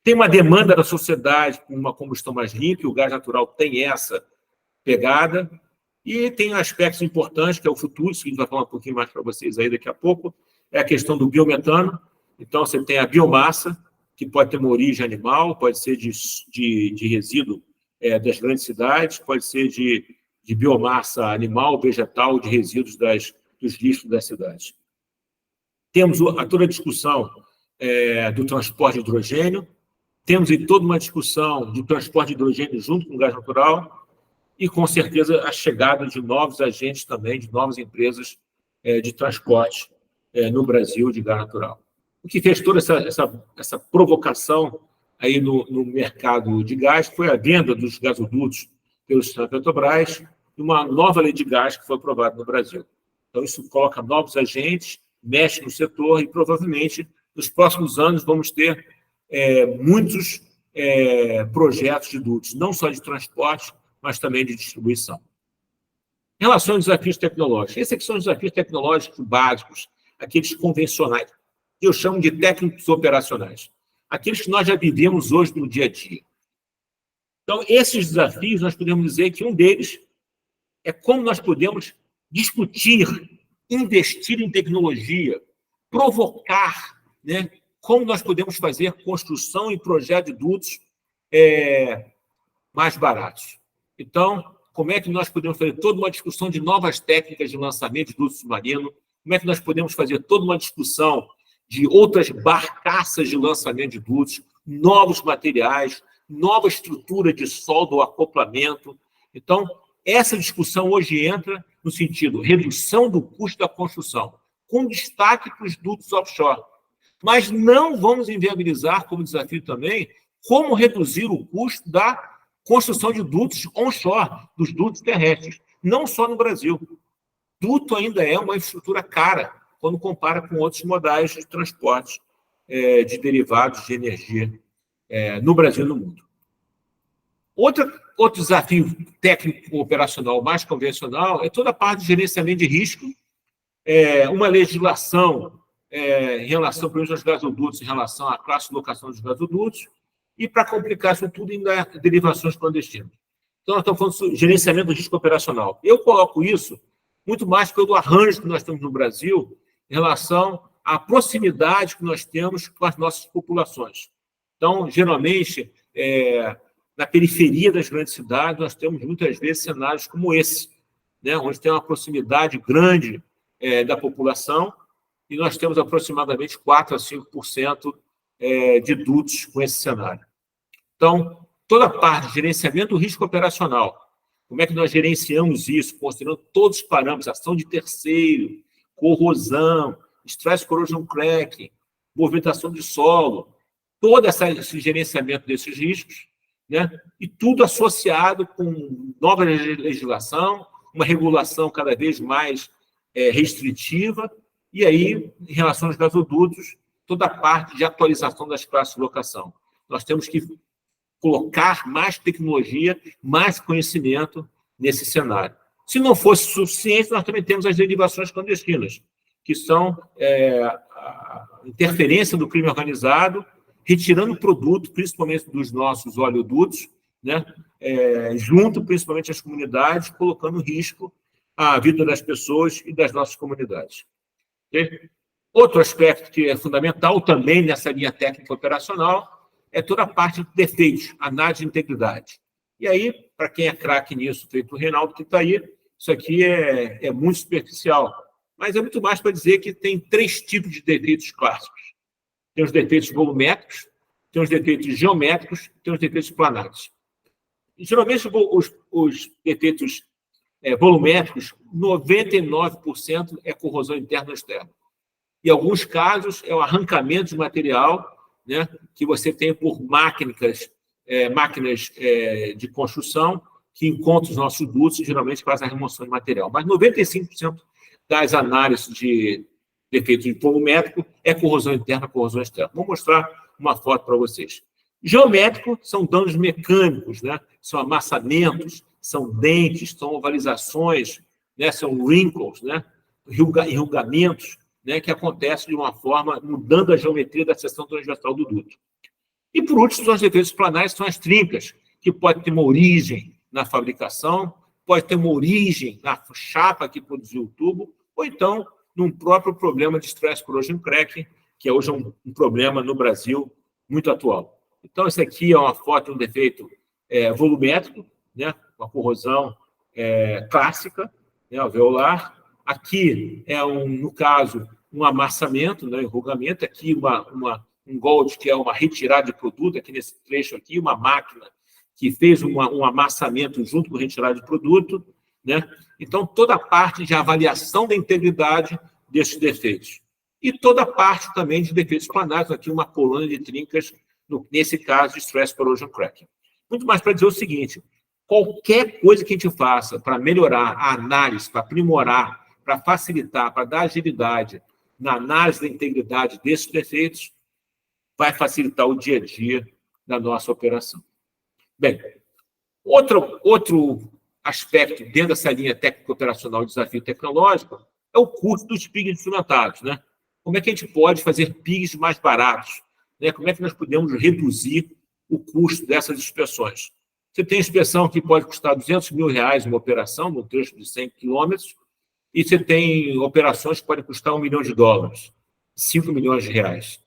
Tem uma demanda da sociedade por uma combustão mais limpa, e o gás natural tem essa pegada, e tem aspectos importantes, que é o futuro, isso que a gente vai falar um pouquinho mais para vocês aí daqui a pouco, é a questão do biometano. Então, você tem a biomassa, que pode ter uma origem animal, pode ser de resíduo das grandes cidades, pode ser de biomassa animal, vegetal, de resíduos dos lixos das cidades. Temos toda a discussão do transporte de hidrogênio, temos aí toda uma discussão do transporte de hidrogênio junto com o gás natural e, com certeza, a chegada de novos agentes também, de novas empresas de transporte no Brasil de gás natural. O que fez toda essa provocação aí no mercado de gás foi a venda dos gasodutos pelo sistema Petrobras e uma nova lei de gás que foi aprovada no Brasil. Então, isso coloca novos agentes, mexe no setor e, provavelmente, nos próximos anos, vamos ter muitos projetos de dutos, não só de transporte, mas também de distribuição. Em relação aos desafios tecnológicos, esses aqui são os desafios tecnológicos básicos, aqueles convencionais, que eu chamo de técnicos operacionais, aqueles que nós já vivemos hoje no dia a dia. Então, esses desafios, nós podemos dizer que um deles é como nós podemos discutir, investir em tecnologia, provocar, né, como nós podemos fazer construção e projeto de dutos mais baratos. Então, como é que nós podemos fazer toda uma discussão de novas técnicas de lançamento de duto submarino, como é que nós podemos fazer toda uma discussão de outras barcaças de lançamento de dutos, novos materiais, nova estrutura de solda ou acoplamento. Então, essa discussão hoje entra no sentido redução do custo da construção, com destaque para os dutos offshore. Mas não vamos inviabilizar, como desafio também, como reduzir o custo da construção de dutos onshore, dos dutos terrestres, não só no Brasil. Duto ainda é uma infraestrutura cara, quando compara com outros modais de transporte de derivados de energia no Brasil e no mundo. Outro desafio técnico operacional mais convencional é toda a parte de gerenciamento de risco, uma legislação em relação, por exemplo, aos gasodutos, em relação à classificação dos gasodutos, e, para complicar isso tudo, ainda derivações clandestinas. Então, nós estamos falando de gerenciamento do risco operacional. Eu coloco isso muito mais pelo arranjo que nós temos no Brasil em relação à proximidade que nós temos com as nossas populações. Então, geralmente, na periferia das grandes cidades, nós temos muitas vezes cenários como esse, né, onde tem uma proximidade grande da população, e nós temos aproximadamente 4% a 5% de dutos com esse cenário. Então, toda a parte de gerenciamento do risco operacional, como é que nós gerenciamos isso, considerando todos os parâmetros, ação de terceiro, corrosão, stress corrosion cracking, movimentação de solo, todo esse gerenciamento desses riscos, né? E tudo associado com nova legislação, uma regulação cada vez mais restritiva, e aí, em relação aos gasodutos, toda a parte de atualização das classes de locação. Nós temos que colocar mais tecnologia, mais conhecimento nesse cenário. Se não fosse suficiente, nós também temos as derivações clandestinas, que são a interferência do crime organizado, retirando o produto, principalmente dos nossos oleodutos, né, junto principalmente às comunidades, colocando em risco a vida das pessoas e das nossas comunidades. Okay? Outro aspecto que é fundamental também nessa linha técnica operacional é toda a parte de defeitos, análise de integridade. E aí, para quem é craque nisso, feito o Reinaldo que está aí, isso aqui é muito superficial. Mas é muito mais para dizer que tem 3 tipos de defeitos clássicos. Tem os defeitos volumétricos, tem os defeitos geométricos, tem os defeitos planares. E, geralmente, os defeitos volumétricos, 99% é corrosão interna ou externa. Em alguns casos, é o arrancamento de material, né, que você tem por máquinas de construção que encontram os nossos dutos e geralmente fazem a remoção de material. Mas 95% das análises de defeitos volumétrico é corrosão interna, corrosão externa. Vou mostrar uma foto para vocês. Geométrico são danos mecânicos, né? São amassamentos, são dentes, são ovalizações, né? São wrinkles, né? Enrugamentos, né? Que acontecem de uma forma mudando a geometria da seção transversal do duto. E, por último, os defeitos planares são as trincas, que pode ter uma origem na fabricação, pode ter uma origem na chapa que produziu o tubo, ou então num próprio problema de stress corrosion cracking, que hoje é um problema no Brasil muito atual. Então, esse aqui é uma foto de um defeito volumétrico, né, uma corrosão clássica, né, alveolar. Aqui no caso, um amassamento, né, enrugamento. Aqui um gold, que é uma retirada de produto. Aqui nesse trecho aqui, uma máquina que fez um amassamento junto com retirada de produto, né? Então, toda a parte de avaliação da integridade desses defeitos. E toda a parte também de defeitos planares, aqui uma coluna de trincas, nesse caso, de stress corrosion cracking. Muito mais para dizer o seguinte: qualquer coisa que a gente faça para melhorar a análise, para aprimorar, para facilitar, para dar agilidade na análise da integridade desses defeitos, vai facilitar o dia a dia da nossa operação. Bem, outro aspecto dentro dessa linha técnico-operacional de desafio tecnológico é o custo dos pigs instrumentados, né? Como é que a gente pode fazer pigs mais baratos? Né? Como é que nós podemos reduzir o custo dessas inspeções? Você tem inspeção que pode custar R$200 mil uma operação, no trecho de 100 quilômetros, e você tem operações que podem custar $1 milhão, R$5 milhões.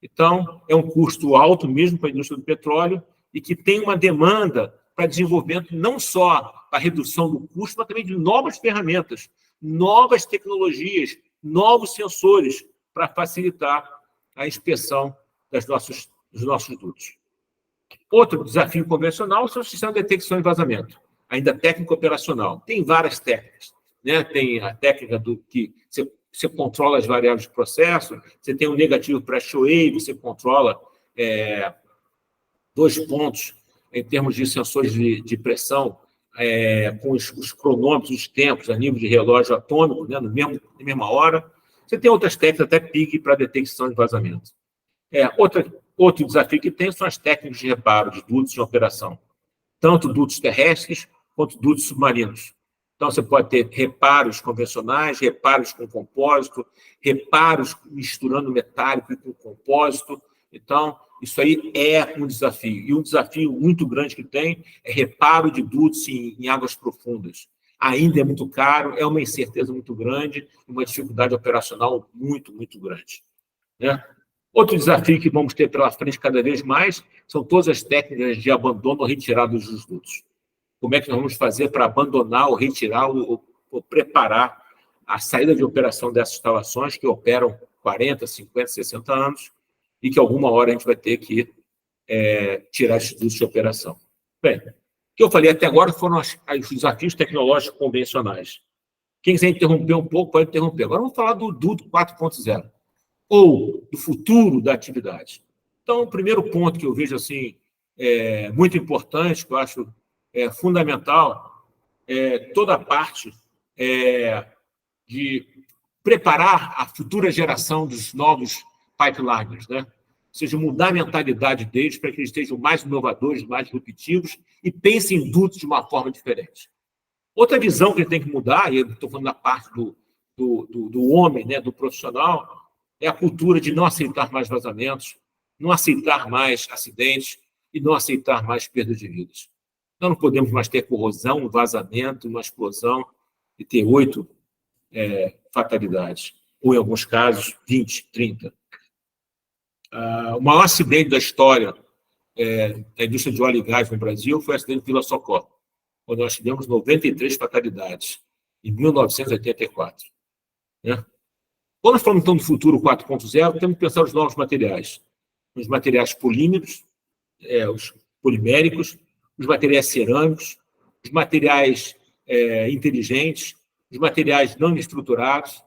Então, é um custo alto mesmo para a indústria do petróleo e que tem uma demanda para desenvolvimento não só para redução do custo, mas também de novas ferramentas, novas tecnologias, novos sensores para facilitar a inspeção dos nossos dutos. Outro desafio convencional são os sistemas de detecção e vazamento, ainda técnico operacional. Tem várias técnicas. né? Tem a técnica do que você controla as variáveis de processo, você tem o negativo pressure wave, você controla 2 pontos em termos de sensores de pressão, com os cronômetros, os tempos a nível de relógio atômico, né? Na mesma hora. Você tem outras técnicas, até PIG, para detecção de vazamento. Outro desafio que tem são as técnicas de reparo de dutos de operação, tanto dutos terrestres quanto dutos submarinos. Então, você pode ter reparos convencionais, reparos com compósito, reparos misturando metálico com compósito. Então, isso aí é um desafio. E um desafio muito grande que tem é reparo de dutos em águas profundas. Ainda é muito caro, é uma incerteza muito grande, uma dificuldade operacional muito, muito grande, né? Outro desafio que vamos ter pela frente cada vez mais são todas as técnicas de abandono ou retirada dos dutos. Como é que nós vamos fazer para abandonar ou retirar ou preparar a saída de operação dessas instalações que operam 40, 50, 60 anos e que alguma hora a gente vai ter que tirar esses dutos de operação. Bem, o que eu falei até agora foram os desafios tecnológicos convencionais. Quem quiser interromper um pouco, pode interromper. Agora vamos falar do duto 4.0, ou do futuro da atividade. Então, o primeiro ponto que eu vejo assim, muito importante, que eu acho fundamental, toda a parte de preparar a futura geração dos novos pipelines, né? Ou seja, mudar a mentalidade deles para que eles estejam mais inovadores, mais disruptivos e pensem em dutos de uma forma diferente. Outra visão que ele tem que mudar, e eu estou falando da parte do homem, né, do profissional, é a cultura de não aceitar mais vazamentos, não aceitar mais acidentes e não aceitar mais perda de vidas. Nós não podemos mais ter corrosão, um vazamento, uma explosão e ter 8 fatalidades, ou, em alguns casos, 20, 30. O maior acidente da história da indústria de óleo e gás no Brasil foi o acidente de Vila Socorro, quando nós tivemos 93 fatalidades, em 1984. Né? Quando nós falamos, então, do futuro 4.0, temos que pensar nos novos materiais. Os materiais polímeros, os poliméricos, os materiais cerâmicos, os materiais inteligentes, os materiais não estruturados,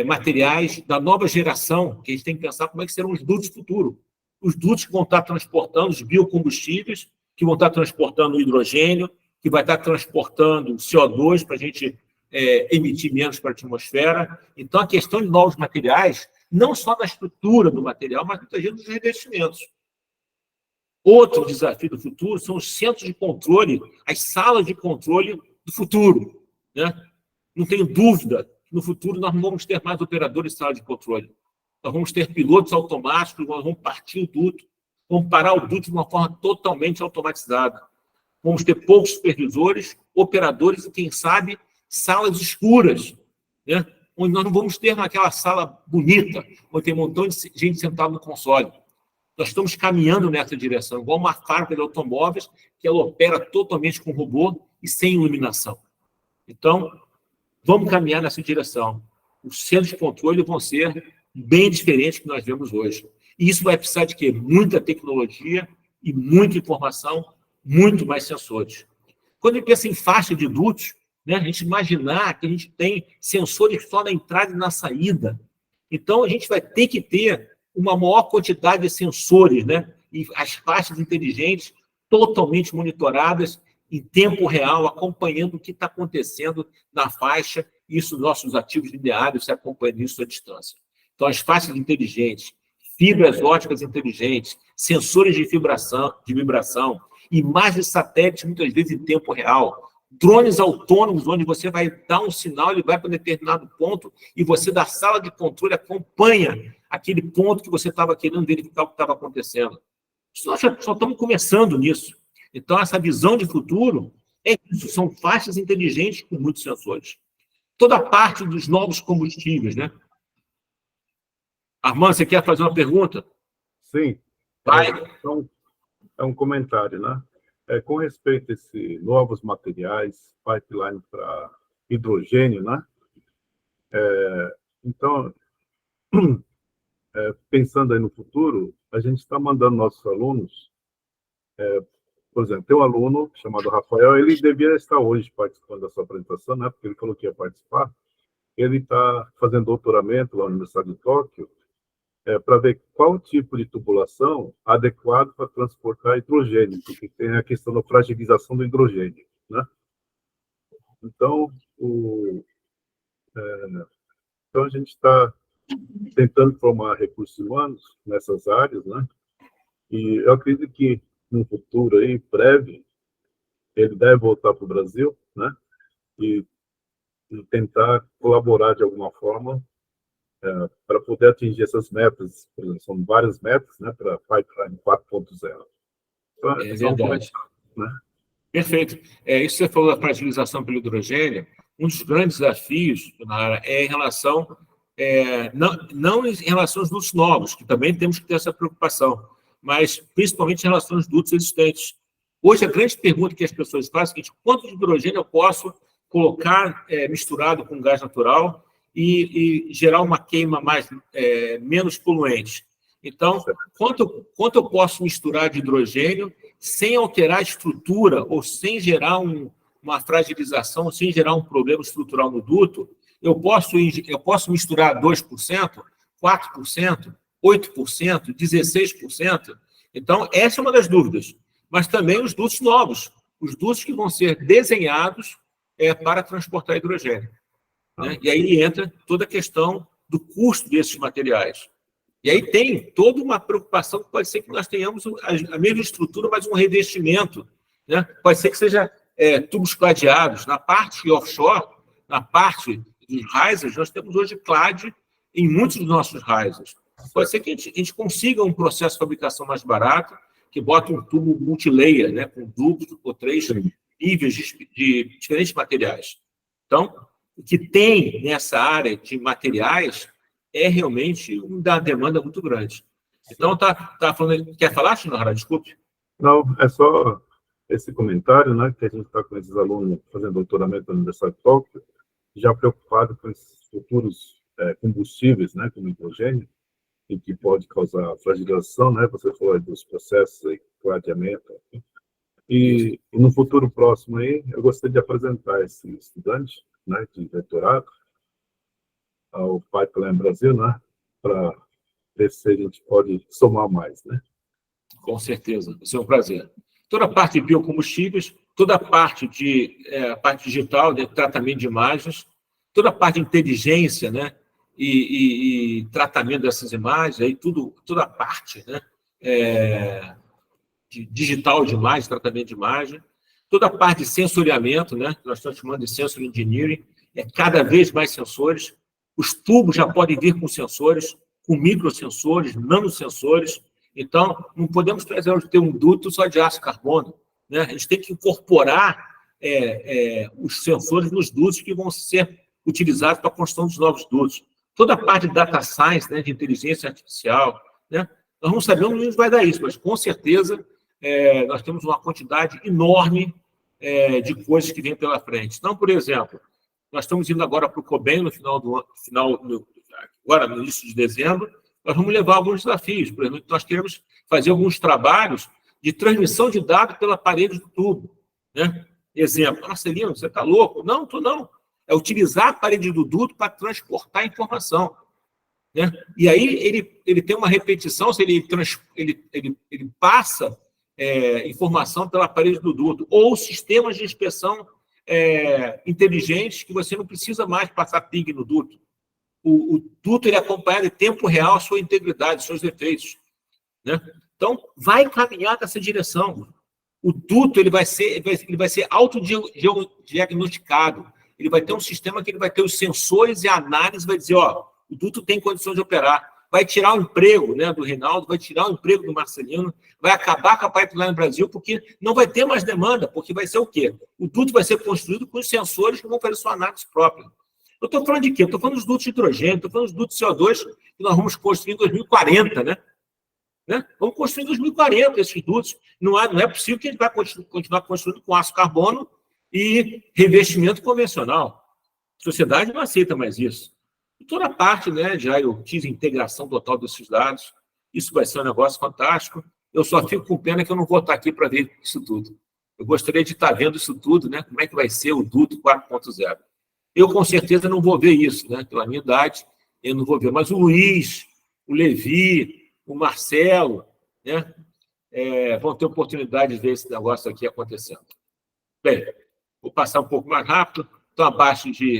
materiais da nova geração, que a gente tem que pensar como é que serão os dutos do futuro. Os dutos que vão estar transportando os biocombustíveis, que vão estar transportando o hidrogênio, que vai estar transportando o CO2 para a gente emitir menos para a atmosfera. Então, a questão de novos materiais, não só na estrutura do material, mas muitas vezes nos revestimentos. Outro desafio do futuro são os centros de controle, as salas de controle do futuro, né? Não tenho dúvida que no futuro nós não vamos ter mais operadores de sala de controle. Nós vamos ter pilotos automáticos, nós vamos partir o duto, vamos parar o duto de uma forma totalmente automatizada. Vamos ter poucos supervisores, operadores e, quem sabe, salas escuras, né? Onde nós não vamos ter naquela sala bonita, onde tem um montão de gente sentada no console. Nós estamos caminhando nessa direção, igual uma fábrica de automóveis, que ela opera totalmente com robô e sem iluminação. Então, vamos caminhar nessa direção. Os centros de controle vão ser bem diferentes do que nós vemos hoje. E isso vai precisar de quê? Muita tecnologia e muita informação, muito mais sensores. Quando a gente pensa em faixa de dutos, né, a gente imaginar que a gente tem sensores só na entrada e na saída. Então, a gente vai ter que ter uma maior quantidade de sensores, né, e as faixas inteligentes totalmente monitoradas em tempo real, acompanhando o que está acontecendo na faixa, isso nossos ativos lineares se acompanhando isso à distância. Então, as faixas inteligentes, fibras óticas inteligentes, sensores de vibração, imagens de satélites, muitas vezes em tempo real, drones autônomos, onde você vai dar um sinal, ele vai para um determinado ponto, e você, da sala de controle, acompanha aquele ponto que você estava querendo verificar o que estava acontecendo. Nós só estamos começando nisso. Então, essa visão de futuro é isso, são faixas inteligentes com muitos sensores. Toda a parte dos novos combustíveis, né? Armando, você quer fazer uma pergunta? Sim. Vai. Então, é um comentário, né? Com respeito a esses novos materiais, pipeline para hidrogênio, né? Então, pensando aí no futuro, a gente está mandando nossos alunos por exemplo, tem um aluno chamado Rafael, ele devia estar hoje participando da sua apresentação, né? Porque ele falou que ia participar. Ele está fazendo doutoramento lá na Universidade de Tóquio, para ver qual tipo de tubulação adequado para transportar hidrogênio, porque tem a questão da fragilização do hidrogênio, né? Então, então a gente está tentando formar recursos humanos nessas áreas, né? E eu acredito que no futuro aí, breve, ele deve voltar para o Brasil, né? E tentar colaborar de alguma forma para poder atingir essas metas. Por exemplo, são várias metas, né, para Pipeline 4.0. Então, É verdade. Né? Perfeito. Isso que você falou da fragilização pelo hidrogênio, um dos grandes desafios na área é em relação, não em relação aos dutos novos, que também temos que ter essa preocupação, mas principalmente em relação aos dutos existentes. Hoje, a grande pergunta que as pessoas fazem é a seguinte: quanto de hidrogênio eu posso colocar misturado com gás natural e gerar uma queima menos poluente? Então, quanto eu posso misturar de hidrogênio sem alterar a estrutura ou sem gerar uma fragilização, sem gerar um problema estrutural no duto? Eu posso misturar 2%, 4%, 8%, 16%? Então, essa é uma das dúvidas. Mas também os dutos novos, os dutos que vão ser desenhados para transportar hidrogênio. Né? E aí entra toda a questão do custo desses materiais. E aí tem toda uma preocupação que pode ser que nós tenhamos a mesma estrutura, mas um revestimento. Né? Pode ser que seja tubos cladeados. Na parte offshore, na parte dos risers, nós temos hoje clade em muitos dos nossos risers. Pode ser que a gente consiga um processo de fabricação mais barato, que bota um tubo multilayer, né, com duplos ou 3 níveis de diferentes materiais. Então, o que tem nessa área de materiais é realmente uma demanda muito grande. Então, tá falando... Quer falar, Shinohara? Desculpe. Não, é só esse comentário, né, que a gente está com esses alunos fazendo doutoramento na Universidade de Tóquio, já preocupado com esses futuros combustíveis, né, como hidrogênio, e que pode causar fragilização, né? Você falou dos processos de cladeamento. E no futuro próximo aí, eu gostaria de apresentar esse estudante, né, de doutorado ao Pipeline Brasil, né, para ver se a gente pode somar mais, né? Com certeza, isso é um prazer. Toda a parte de biocombustíveis, toda a parte parte digital, de tratamento de imagens, toda a parte de inteligência, né, e tratamento dessas imagens, aí toda a parte, né, de digital de imagem, tratamento de imagem, toda a parte de sensoriamento, né, que nós estamos chamando de sensor engineering, cada vez mais sensores. Os tubos já podem vir com sensores, com microsensores, nanosensores. Então, não podemos ter um duto só de aço carbono, né? A gente tem que incorporar os sensores nos dutos que vão ser utilizados para a construção dos novos dutos. Toda a parte de data science, né, de inteligência artificial, né? Nós não sabemos onde vai dar isso, mas, com certeza, nós temos uma quantidade enorme de coisas que vêm pela frente. Então, por exemplo, nós estamos indo agora para o COBEM agora no início de dezembro, nós vamos levar alguns desafios. Por exemplo, nós queremos fazer alguns trabalhos de transmissão de dados pela parede do tubo. Né? Exemplo: Marcelino, você está louco? Não, estou não. É utilizar a parede do duto para transportar informação. Né? E aí ele tem uma repetição, se ele passa informação pela parede do duto, ou sistemas de inspeção inteligentes que você não precisa mais passar ping no duto. O duto ele acompanha em tempo real a sua integridade, seus defeitos. Né? Então, vai caminhar nessa direção. O duto ele vai ser autodiagnosticado. Ele vai ter um sistema que ele vai ter os sensores e a análise, vai dizer, ó, o duto tem condições de operar. Vai tirar o emprego, né, do Reinaldo, vai tirar o emprego do Marcelino, vai acabar com a Pipeline Brasil, porque não vai ter mais demanda, porque vai ser o quê? O duto vai ser construído com os sensores que vão fazer sua análise própria. Eu estou falando de quê? Eu estou falando dos dutos de hidrogênio, estou falando dos dutos de CO2 que nós vamos construir em 2040, né? Vamos construir em 2040 esses dutos. Não é possível que a gente vai continuar construindo com aço carbono e revestimento convencional. A sociedade não aceita mais isso. E toda a parte, né, de IoT, integração total desses dados, isso vai ser um negócio fantástico. Eu só fico com pena que eu não vou estar aqui para ver isso tudo. Eu gostaria de estar vendo isso tudo, né? Como é que vai ser o duto 4.0. Eu, com certeza, não vou ver isso, né? Pela minha idade, eu não vou ver. Mas o Luiz, o Levi, o Marcelo, né? Vão ter oportunidade de ver esse negócio aqui acontecendo. Bem, vou passar um pouco mais rápido. Então,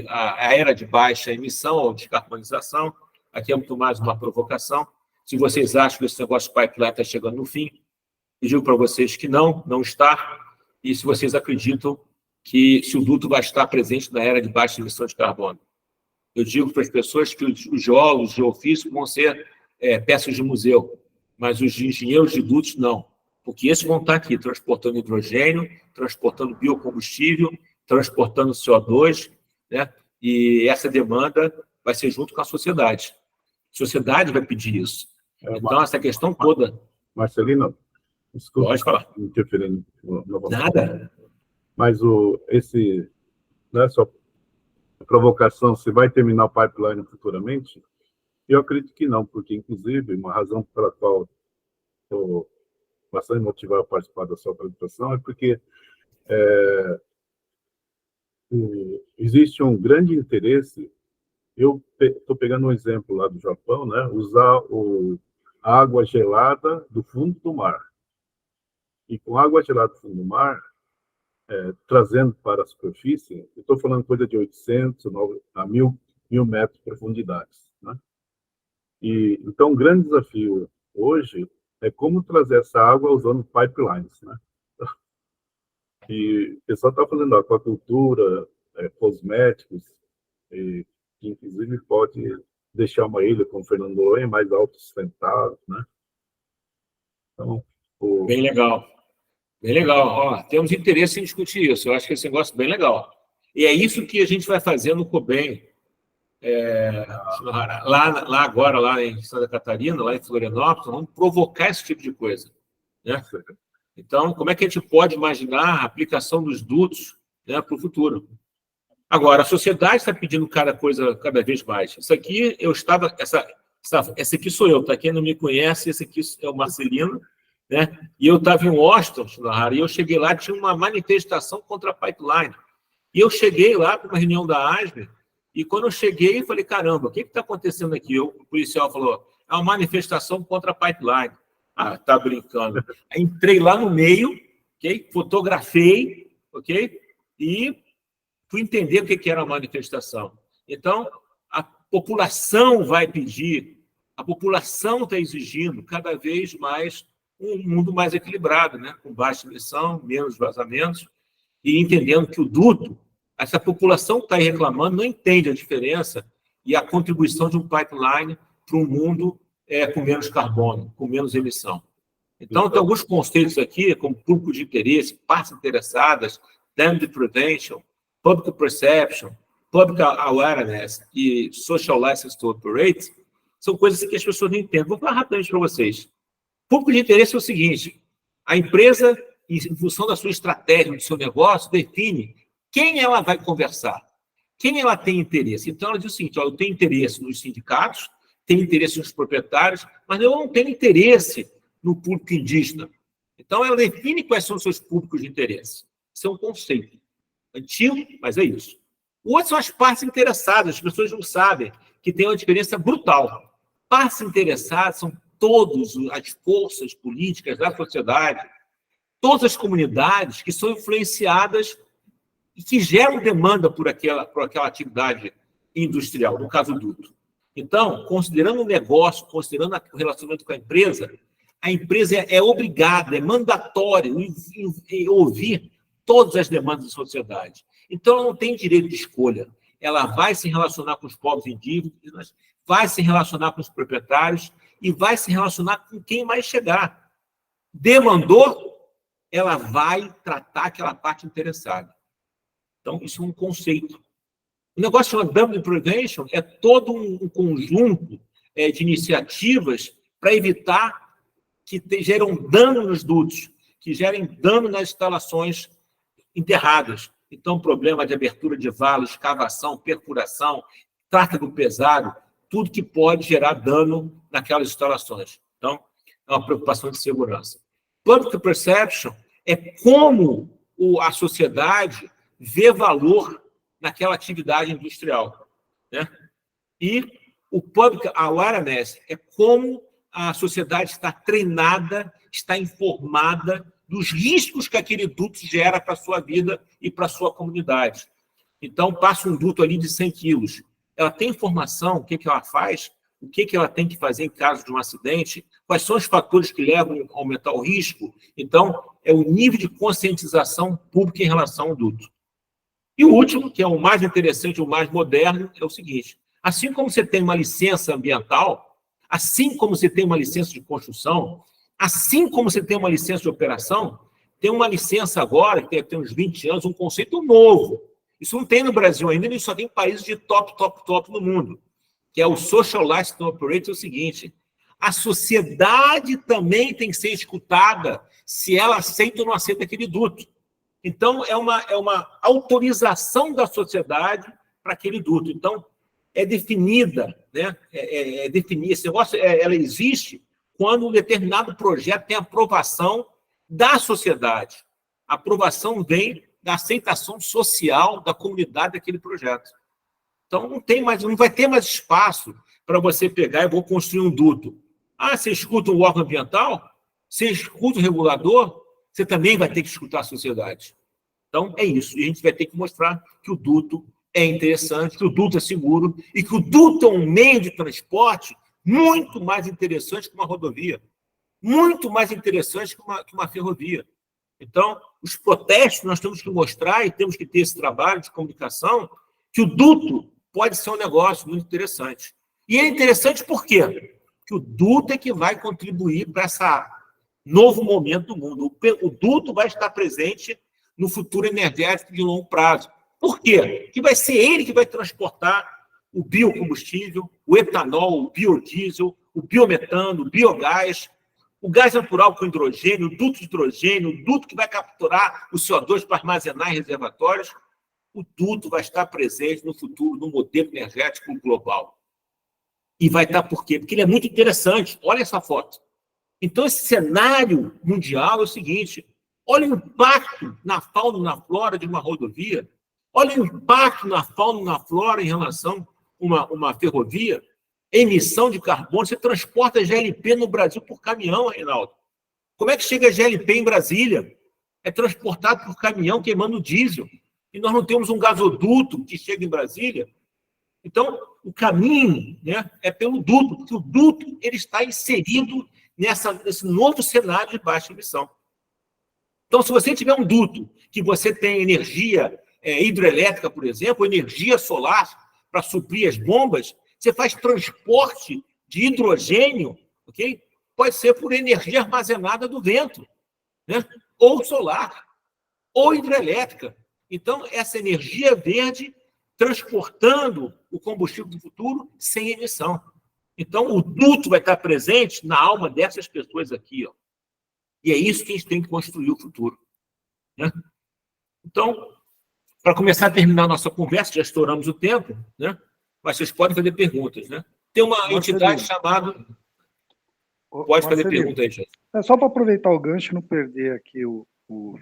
a era de baixa emissão ou descarbonização. Aqui é muito mais uma provocação. Se vocês acham que esse negócio de pipeline está chegando no fim, eu digo para vocês que não está. E se vocês acreditam que se o duto vai estar presente na era de baixa emissão de carbono. Eu digo para as pessoas que os geólogos, os geofísicos vão ser peças de museu, mas os engenheiros de dutos não, porque esses vão estar aqui transportando hidrogênio, transportando biocombustível, transportando CO2, né? E essa demanda vai ser junto com a sociedade. A sociedade vai pedir isso. Então, essa questão toda... Marcelino, desculpa, pode falar. Interferindo novamente. Nada. Mas essa provocação, se vai terminar o pipeline futuramente, eu acredito que não, porque, inclusive, uma razão pela qual estou bastante motivado a participar da sua apresentação é porque existe um grande interesse. Eu estou pegando um exemplo lá do Japão, né? Usar a água gelada do fundo do mar. E com água gelada do fundo do mar, trazendo para a superfície, eu estou falando coisa de 800 a 1.000 metros de profundidade. Né? Então, um grande desafio hoje é como trazer essa água usando pipelines. Né? E o pessoal está fazendo aquacultura, cosméticos, que inclusive pode deixar uma ilha como Fernando de Noronha mais autossustentável. Né? Então, Bem legal. Bem legal. Ó, temos interesse em discutir isso. Eu acho que esse negócio é bem legal. E é isso que a gente vai fazer no COBEM, lá agora, lá em Santa Catarina, lá em Florianópolis, vamos provocar esse tipo de coisa. Né? Então, como é que a gente pode imaginar a aplicação dos dutos, né, para o futuro? Agora, a sociedade está pedindo cada vez mais. Isso aqui, essa aqui sou eu, tá? Quem não me conhece, esse aqui é o Marcelino, né? E eu estava em Washington, e eu cheguei lá, tinha uma manifestação contra a pipeline. E eu cheguei lá para uma reunião da ASME, e quando eu cheguei, eu falei, caramba, o que está acontecendo aqui? O policial falou, é uma manifestação contra a pipeline. Ah, tá brincando. Aí entrei lá no meio, okay? Fotografei, ok? E fui entender o que era a manifestação. Então, a população vai pedir, a população está exigindo cada vez mais um mundo mais equilibrado, né? Com baixa emissão, menos vazamentos, e entendendo que o duto, essa população que está aí reclamando, não entende a diferença e a contribuição de um pipeline para um mundo com menos carbono, com menos emissão. Então, tem alguns conceitos aqui, como público de interesse, partes interessadas, damage prevention, public perception, public awareness e social license to operate, são coisas que as pessoas não entendem. Vou falar rapidamente para vocês. Público de interesse é o seguinte, a empresa, em função da sua estratégia, do seu negócio, define quem ela vai conversar, quem ela tem interesse. Então, ela diz o seguinte, eu tenho interesse nos sindicatos, tenho interesse nos proprietários, mas eu não tenho interesse no público indígena. Então, ela define quais são os seus públicos de interesse. Isso é um conceito antigo, mas é isso. O outro são as partes interessadas, as pessoas não sabem que tem uma diferença brutal. Partes interessadas são todas as forças políticas da sociedade, todas as comunidades que são influenciadas e que geram demanda por aquela atividade industrial, no caso do duto. Então, considerando o negócio, considerando o relacionamento com a empresa é obrigada, é mandatório ouvir todas as demandas da sociedade. Então, ela não tem direito de escolha. Ela vai se relacionar com os povos indígenas, vai se relacionar com os proprietários e vai se relacionar com quem mais chegar. Demandou, ela vai tratar aquela parte interessada. Então, isso é um conceito. O negócio chamado Dumping Prevention é todo um conjunto de iniciativas para evitar que geram dano nos dutos, que gerem dano nas instalações enterradas. Então, problema de abertura de valos, escavação, perfuração, tráfego pesado, tudo que pode gerar dano naquelas instalações. Então, é uma preocupação de segurança. Public perception é como a sociedade vê valor naquela atividade industrial, né? E o public awareness é como a sociedade está treinada, está informada dos riscos que aquele duto gera para a sua vida e para a sua comunidade. Então, passa um duto ali de 100 quilos. Ela tem informação, o que ela faz, o que ela tem que fazer em caso de um acidente, quais são os fatores que levam a aumentar o risco. Então, é o nível de conscientização pública em relação ao duto. E o último, que é o mais interessante, o mais moderno, é o seguinte: assim como você tem uma licença ambiental, assim como você tem uma licença de construção, assim como você tem uma licença de operação, tem uma licença agora, que tem uns 20 anos, um conceito novo. Isso não tem no Brasil ainda, nem só tem países de top no mundo, que é o Social License to Operate. É o seguinte: a sociedade também tem que ser escutada se ela aceita ou não aceita aquele duto. Então, é uma autorização da sociedade para aquele duto. Então, é definida, né? Esse negócio, ela existe quando um determinado projeto tem aprovação da sociedade. A aprovação vem da aceitação social da comunidade daquele projeto. Então, não vai ter mais espaço para você pegar e vou construir um duto. Ah, você escuta o órgão ambiental? Você escuta o regulador? Você também vai ter que escutar a sociedade. Então, é isso. E a gente vai ter que mostrar que o duto é interessante, que o duto é seguro e que o duto é um meio de transporte muito mais interessante que uma rodovia, muito mais interessante que uma ferrovia. Então, os protestos, nós temos que mostrar e temos que ter esse trabalho de comunicação que o duto pode ser um negócio muito interessante. E é interessante por quê? Porque o duto é que vai contribuir para esse novo momento do mundo. O duto vai estar presente no futuro energético de longo prazo. Por quê? Porque vai ser ele que vai transportar o biocombustível, o etanol, o biodiesel, o biometano, o biogás, o gás natural com hidrogênio, o duto de hidrogênio, o duto que vai capturar o CO2 para armazenar em reservatórios. O duto vai estar presente no futuro, no modelo energético global. E vai estar por quê? Porque ele é muito interessante. Olha essa foto. Então, esse cenário mundial é o seguinte: olha o impacto na fauna e na flora de uma rodovia, olha o impacto na fauna e na flora em relação a uma ferrovia, emissão de carbono. Você transporta GLP no Brasil por caminhão, Reinaldo. Como é que chega GLP em Brasília? É transportado por caminhão queimando diesel. E nós não temos um gasoduto que chega em Brasília. Então, o caminho, né, é pelo duto, porque o duto ele está inserido nesse novo cenário de baixa emissão. Então, se você tiver um duto que você tem energia hidrelétrica, por exemplo, energia solar para suprir as bombas, você faz transporte de hidrogênio, ok? Pode ser por energia armazenada do vento, né? Ou solar, ou hidrelétrica. Então, essa energia verde transportando o combustível do futuro sem emissão. Então, o duto vai estar presente na alma dessas pessoas aqui, ó. E é isso que a gente tem que construir o futuro, né? Então, para começar a terminar a nossa conversa, já estouramos o tempo, né? Mas vocês podem fazer perguntas, né? Tem uma entidade chamada... Pode fazer pergunta aí, gente. É só para aproveitar o gancho e não perder aqui o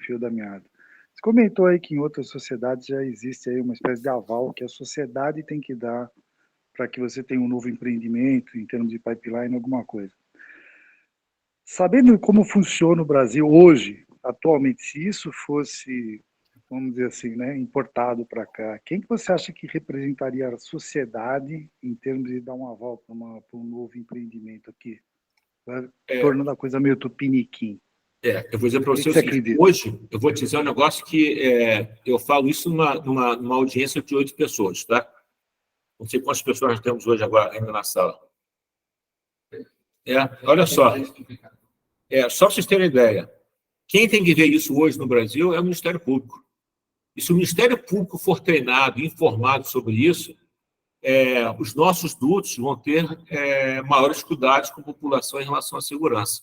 fio da meada. Você comentou aí que em outras sociedades já existe aí uma espécie de aval que a sociedade tem que dar para que você tenha um novo empreendimento em termos de pipeline, alguma coisa. Sabendo como funciona o Brasil hoje, atualmente, se isso fosse, vamos dizer assim, né, importado para cá, quem que você acha que representaria a sociedade em termos de dar um aval para um novo empreendimento aqui? Tornando a coisa meio tupiniquim. Eu vou dizer para você o seguinte: hoje eu vou te dizer um negócio que eu falo isso numa audiência de 8 pessoas, tá? Não sei quantas pessoas nós temos hoje agora ainda na sala. Olha só. Só para vocês terem ideia. Quem tem que ver isso hoje no Brasil é o Ministério Público. E se o Ministério Público for treinado e informado sobre isso, os nossos dutos vão ter maiores cuidados com a população em relação à segurança.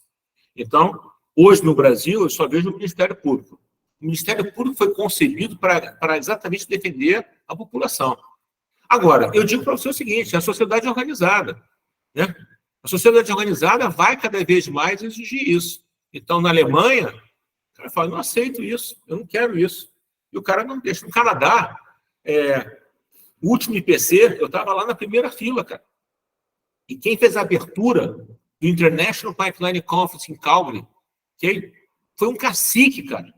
Então, hoje no Brasil, eu só vejo o Ministério Público. O Ministério Público foi concebido para exatamente defender a população. Agora, eu digo para você o seguinte: a sociedade é organizada, né? A sociedade organizada vai cada vez mais exigir isso. Então, na Alemanha, o cara fala, não aceito isso, eu não quero isso. E o cara não deixa. No Canadá, o último IPC, eu estava lá na primeira fila, cara. E quem fez a abertura do International Pipeline Conference em Calgary, okay? Foi um cacique, cara.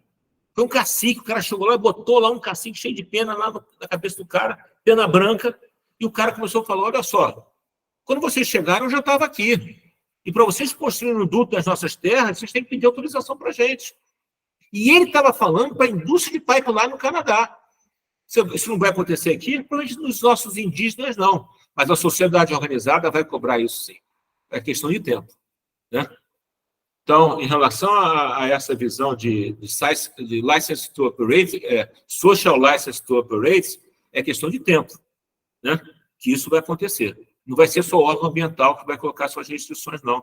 Foi um cacique. O cara chegou lá e botou lá um cacique cheio de pena lá na cabeça do cara, pena branca, e o cara começou a falar, olha só, quando vocês chegaram, eu já estava aqui. E para vocês construírem um duto nas nossas terras, vocês têm que pedir autorização para a gente. E ele estava falando para a indústria de pipeline no Canadá. Isso não vai acontecer aqui, provavelmente nos nossos indígenas, não. Mas a sociedade organizada vai cobrar isso, sim. É questão de tempo, né? Então, em relação a essa visão de license to operate, social license to operate, é questão de tempo, né? Que isso vai acontecer. Não vai ser só o órgão ambiental que vai colocar suas restrições, não.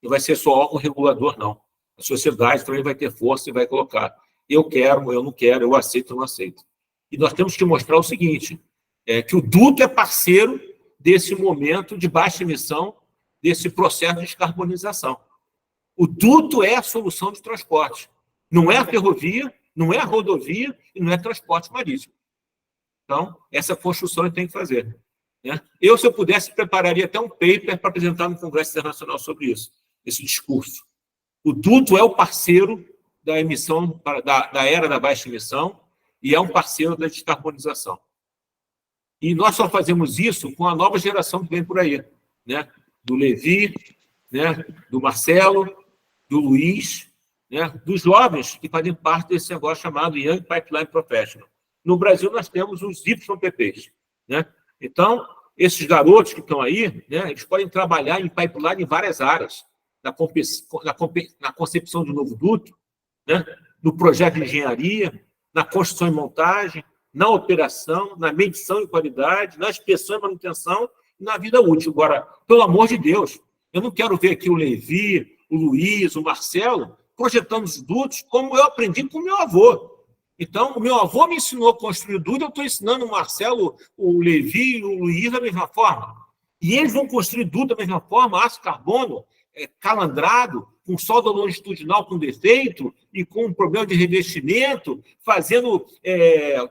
Não vai ser só o órgão regulador, não. A sociedade também vai ter força e vai colocar. Eu quero, eu não quero, eu aceito, eu não aceito. E nós temos que mostrar o seguinte, que o duto é parceiro desse momento de baixa emissão, desse processo de descarbonização. O duto é a solução de transporte. Não é a ferrovia, não é a rodovia e não é transporte marítimo. Então, essa construção ele tem que fazer, né? Eu, se eu pudesse, prepararia até um paper para apresentar no Congresso Internacional sobre isso, esse discurso. O duto é o parceiro da emissão, da era da baixa emissão, e é um parceiro da descarbonização. E nós só fazemos isso com a nova geração que vem por aí, né? Do Levi, né? Do Marcelo, do Luiz, né? Dos jovens que fazem parte desse negócio chamado Young Pipeline Professional. No Brasil, nós temos os YPPs, né? Então, esses garotos que estão aí, né? Eles podem trabalhar em pipeline em várias áreas, na concepção de um novo duto, né? No projeto de engenharia, na construção e montagem, na operação, na medição e qualidade, na inspeção e manutenção e na vida útil. Agora, pelo amor de Deus, eu não quero ver aqui o Levi, o Luiz, o Marcelo projetando os dutos como eu aprendi com o meu avô. Então, o meu avô me ensinou a construir duto, eu estou ensinando o Marcelo, o Levi e o Luiz da mesma forma. E eles vão construir duto da mesma forma, aço carbono, calandrado, com solda longitudinal com defeito e com um problema de revestimento, fazendo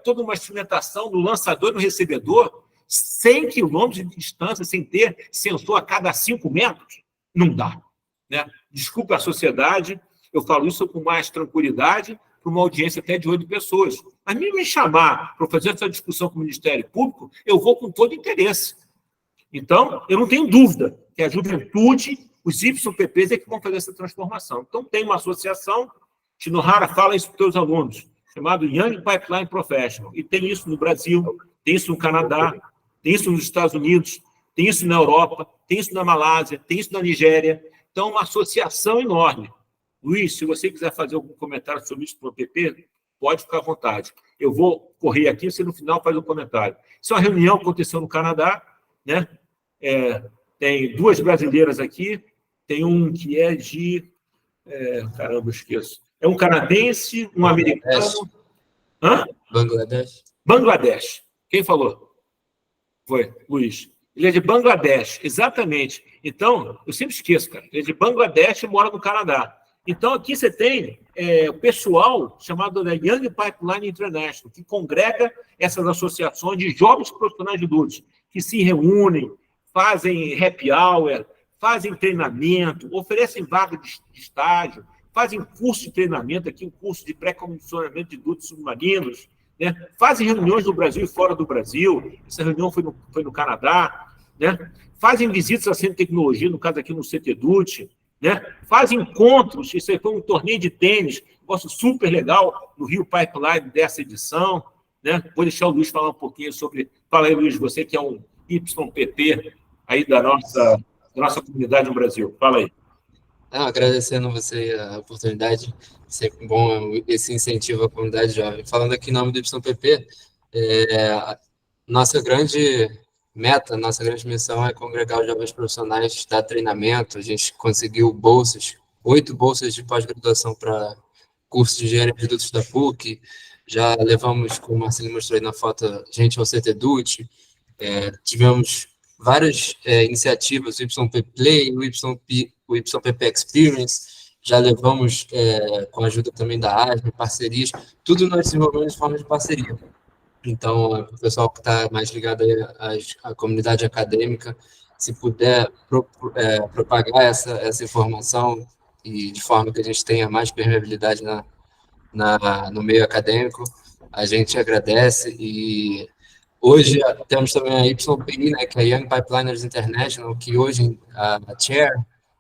toda uma instrumentação do lançador e do recebedor, 100 quilômetros de distância, sem ter sensor a cada 5 metros, não dá, né? Desculpe a sociedade, eu falo isso com mais tranquilidade, para uma audiência até de 8 pessoas. Mas me chamar para fazer essa discussão com o Ministério Público, eu vou com todo interesse. Então, eu não tenho dúvida que a juventude, os YPPs é que vão fazer essa transformação. Então, tem uma associação, Shinohara fala isso para os teus alunos, chamado Young Pipeline Professional. E tem isso no Brasil, tem isso no Canadá, tem isso nos Estados Unidos, tem isso na Europa, tem isso na Malásia, tem isso na Nigéria. Então, uma associação enorme. Luiz, se você quiser fazer algum comentário sobre isso para o PP, pode ficar à vontade. Eu vou correr aqui, você no final faz um comentário. Isso é uma reunião que aconteceu no Canadá, né? Tem 2 brasileiras aqui, tem um que é de... caramba, eu esqueço. É um canadense, um americano... Hã? Bangladesh. Bangladesh. Quem falou? Foi, Luiz. Ele é de Bangladesh, exatamente. Então, eu sempre esqueço, cara. Ele é de Bangladesh e mora no Canadá. Então, aqui você tem o pessoal chamado da Young Pipeline International, que congrega essas associações de jovens profissionais de dutos, que se reúnem, fazem happy hour, fazem treinamento, oferecem vaga de estágio, fazem curso de treinamento, aqui um curso de pré-comissionamento de dutos submarinos, né? Fazem reuniões no Brasil e fora do Brasil, essa reunião foi no Canadá, né? Fazem visitas a centro de tecnologia, no caso aqui no CTDUT, né? Fazem encontros, isso aí foi um torneio de tênis, um negócio super legal no Rio Pipeline dessa edição, né? Vou deixar o Luiz falar um pouquinho sobre... Fala aí, Luiz, você que é um YPP aí da nossa comunidade no Brasil. Fala aí. Agradecendo você a oportunidade, sempre bom esse incentivo à comunidade jovem. Falando aqui em nome do YPP, nossa grande meta, nossa grande missão é congregar os jovens profissionais, dar treinamento. A gente conseguiu bolsas, 8 bolsas de pós-graduação para curso de engenharia de dutos da PUC, já levamos, como o Marcelo mostrou aí na foto, gente ao CTDUT, tivemos várias iniciativas, o YP Play, o YPP Experience, já levamos, com a ajuda também da ASME, parcerias, tudo nós desenvolvemos de forma de parceria. Então, o pessoal que está mais ligado à comunidade acadêmica, se puder propagar essa informação e de forma que a gente tenha mais permeabilidade no meio acadêmico, a gente agradece. E hoje temos também a YPI, né, que é a Young Pipeliners International, que hoje a chair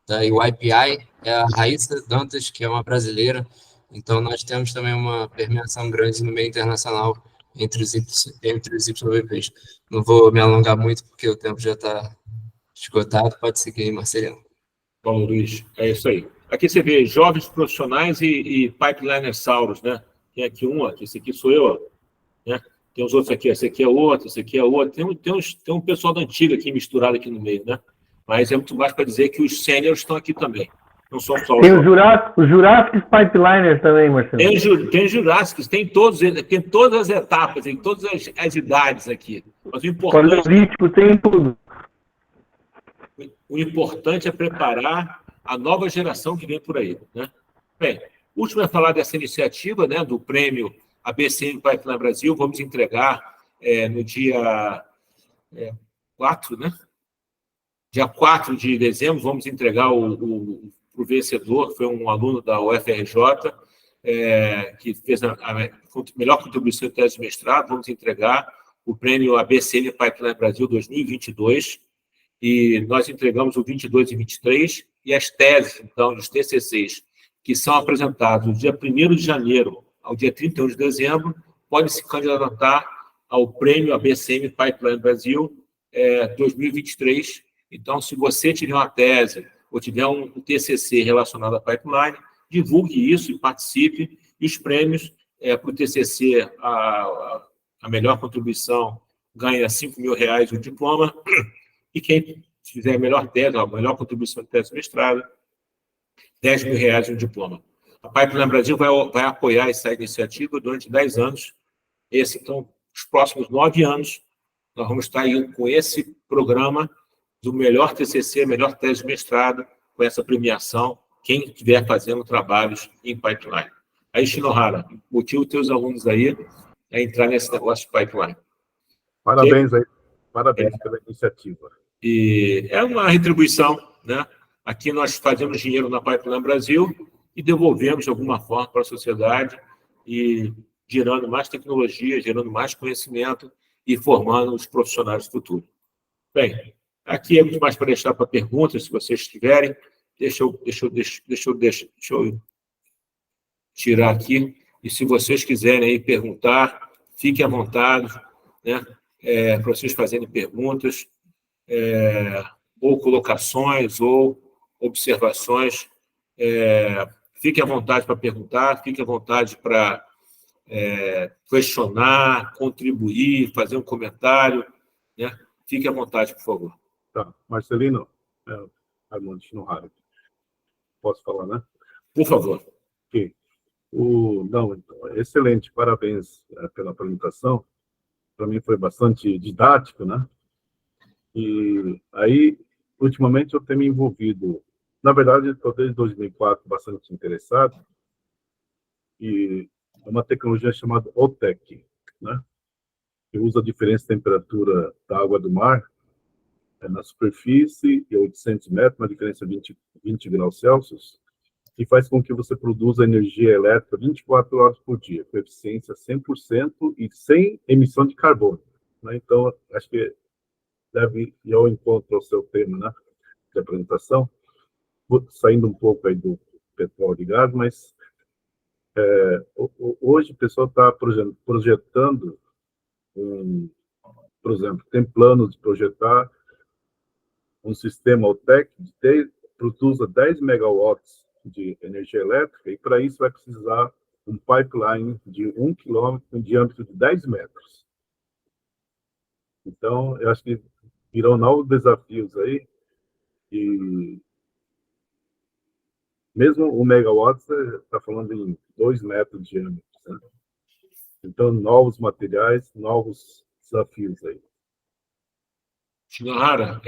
da YPI é a Raíssa Dantas, que é uma brasileira. Então, nós temos também uma permeação grande no meio internacional entre os YPPs. Não vou me alongar muito, porque o tempo já está esgotado. Pode seguir aí, Marcelino. Bom, Luiz, é isso aí. Aqui você vê jovens profissionais e pipelinersauros, né? Tem aqui um, aqui, esse aqui sou eu, ó, né? Tem os outros aqui, esse aqui é outro, esse aqui é outro. Tem um pessoal da antiga aqui misturado aqui no meio, né? Mas é muito mais para dizer que os sêniores estão aqui também. Não são só os... Tem os Jurassic Pipeliners também, Marcelo. Tem Jurassic, tem todas as etapas, tem todas as idades aqui. Mas o importante... Paleolítico, tem tudo. O importante é preparar a nova geração que vem por aí, né? Bem, o último é falar dessa iniciativa, né, do prêmio ABCM Pipeline Brasil. Vamos entregar no dia 4, né? Dia 4 de dezembro, vamos entregar o vencedor, foi um aluno da UFRJ, que fez a melhor contribuição em tese de mestrado. Vamos entregar o prêmio ABCM Pipeline Brasil 2022, e nós entregamos o 22 e 23, e as teses, então, dos TCCs, que são apresentados do dia 1º de janeiro ao dia 31 de dezembro, podem se candidatar ao prêmio ABCM Pipeline Brasil 2023. Então, se você tiver uma tese ou tiver um TCC relacionado à pipeline, divulgue isso e participe. E os prêmios, para o TCC, a melhor contribuição ganha R$5.000 o diploma, e quem fizer a melhor tese, a melhor contribuição de tese de mestrado, R$10.000 o diploma. A Pipeline Brasil vai apoiar essa iniciativa durante 10 anos. Então, os próximos 9 anos, nós vamos estar indo com esse programa do melhor TCC, melhor tese de mestrado, com essa premiação, quem estiver fazendo trabalhos em pipeline. Aí, Shinohara, motiva os teus alunos aí a entrar nesse negócio de pipeline. Parabéns aí, parabéns pela iniciativa. E é uma retribuição, né? Aqui nós fazemos dinheiro na Pipeline Brasil e devolvemos de alguma forma para a sociedade, e gerando mais tecnologia, gerando mais conhecimento e formando os profissionais do futuro. Bem, aqui é muito mais para deixar para perguntas, se vocês tiverem. Deixa eu tirar aqui. E se vocês quiserem aí perguntar, fiquem à vontade, né? Para vocês fazerem perguntas, ou colocações, ou observações. Fiquem à vontade para perguntar, fiquem à vontade para questionar, contribuir, fazer um comentário, né? Fique à vontade, por favor. Tá. Marcelino, Armando Shinohara, posso falar, né? Por favor. Ok. Então, excelente, parabéns pela apresentação. Para mim foi bastante didático, né? E aí, ultimamente, eu tenho me envolvido. Na verdade, estou desde 2004 bastante interessado, e é uma tecnologia chamada OTEC, né? Que usa a diferença de temperatura da água do mar na superfície e 800 metros, uma diferença de 20 graus Celsius, e faz com que você produza energia elétrica 24 horas por dia, com eficiência 100% e sem emissão de carbono, né? Então, acho que deve ir ao encontro ao seu tema, né, de apresentação, saindo um pouco aí do petróleo e gás, mas hoje o pessoal está projetando, por exemplo, tem planos de projetar um sistema OTEC que produza 10 megawatts de energia elétrica, e para isso vai precisar um pipeline de 1 quilômetro com diâmetro de 10 metros. Então, eu acho que virão novos desafios aí, e mesmo o megawatt está falando em 2 metros de diâmetro, né? Então, novos materiais, novos desafios aí. Shinohara,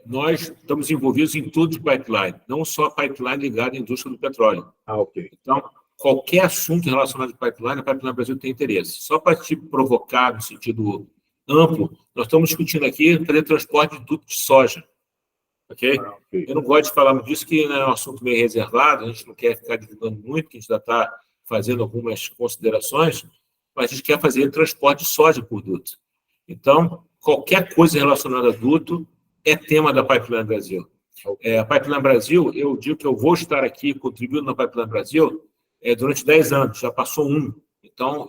nós estamos envolvidos em tudo de pipeline, não só pipeline ligado à indústria do petróleo. Ok. Então, qualquer assunto relacionado a Pipeline Brasil tem interesse. Só para te provocar no sentido amplo, nós estamos discutindo aqui fazer transporte de duto de soja. Ok? Eu não gosto de falar muito disso, que é um assunto meio reservado, a gente não quer ficar divulgando muito, porque a gente já está fazendo algumas considerações, mas a gente quer fazer transporte de soja por duto. Então, qualquer coisa relacionada a duto é tema da Pipeline Brasil. A Pipeline Brasil, eu digo que eu vou estar aqui contribuindo na Pipeline Brasil durante 10 anos, já passou 1. Então,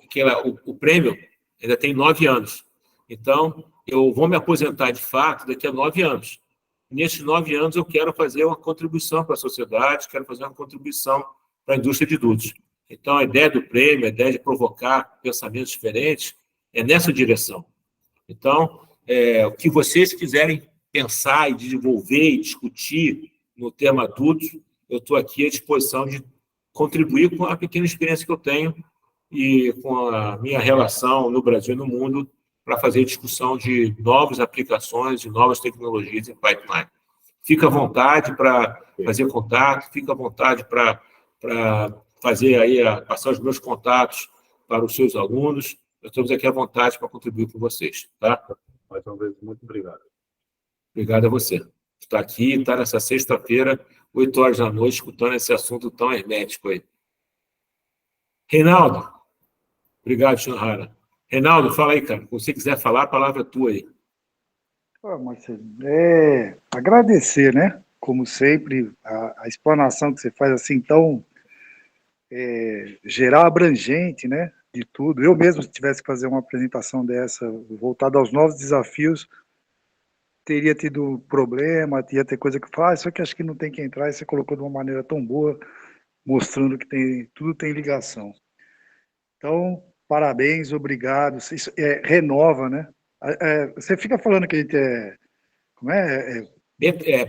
o prêmio ainda tem 9 anos. Então, eu vou me aposentar de fato daqui a 9 anos. Nesses 9 anos, eu quero fazer uma contribuição para a sociedade, quero fazer uma contribuição para a indústria de dutos. Então, a ideia do prêmio, a ideia de provocar pensamentos diferentes, é nessa direção. Então, o que vocês quiserem pensar e desenvolver e discutir no tema dutos, eu estou aqui à disposição de contribuir com a pequena experiência que eu tenho e com a minha relação no Brasil e no mundo para fazer discussão de novas aplicações, de novas tecnologias em pipeline. Fica à vontade para fazer contato, fica à vontade para fazer aí, passar os meus contatos para os seus alunos. Nós estamos aqui à vontade para contribuir com vocês. Tá? Mais uma vez, muito obrigado. Obrigado a você. Está aqui, está nessa sexta-feira, 8 horas da noite, escutando esse assunto tão hermético aí. Reinaldo. Obrigado, Shinohara. Reinaldo, fala aí, cara. Se você quiser falar, a palavra é tua aí. Marcelo, agradecer, né? Como sempre, a explanação que você faz assim tão geral, abrangente, né? De tudo. Eu mesmo, se tivesse que fazer uma apresentação dessa, voltada aos novos desafios, teria tido problema, ia ter coisa que faz, só que acho que não tem que entrar, e você colocou de uma maneira tão boa, mostrando que tudo tem ligação. Então, parabéns, obrigado. Isso renova, né? Você fica falando que a gente como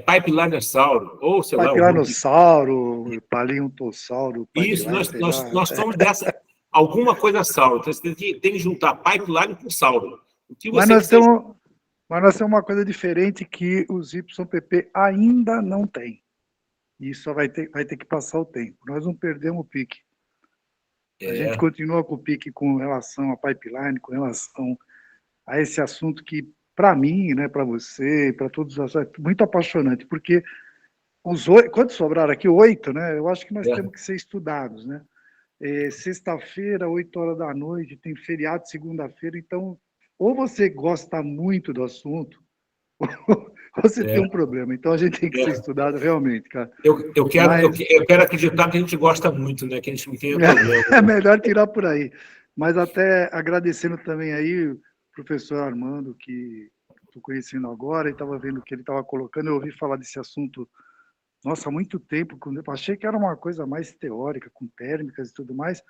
Pipelinesauro, ou sei lá... Pipelinesauro, paleontossauro... Isso, nós somos dessa... Alguma coisa sauro. Então, você tem que juntar pipeline com sauro. O que você Mas nós temos uma coisa diferente que os YPP ainda não têm. E isso vai ter que passar o tempo. Nós não perdemos o pique. A gente continua com o pique com relação a pipeline, com relação a esse assunto que, para mim, né, para você, para todos os é muito apaixonante, porque quantos sobraram aqui? 8, né? Eu acho que nós temos que ser estudados, né? Sexta-feira, 8 horas da noite, tem feriado segunda-feira, então ou você gosta muito do assunto, ou você tem um problema. Então, a gente tem que ser estudado realmente, cara. Eu quero acreditar que a gente gosta muito, né? Que a gente não tem problema. É melhor tirar por aí. Mas até agradecendo também aí o professor Armando, que estou conhecendo agora, e estava vendo o que ele estava colocando. Eu ouvi falar desse assunto, nossa, há muito tempo. Eu achei que era uma coisa mais teórica, com térmicas e tudo mais.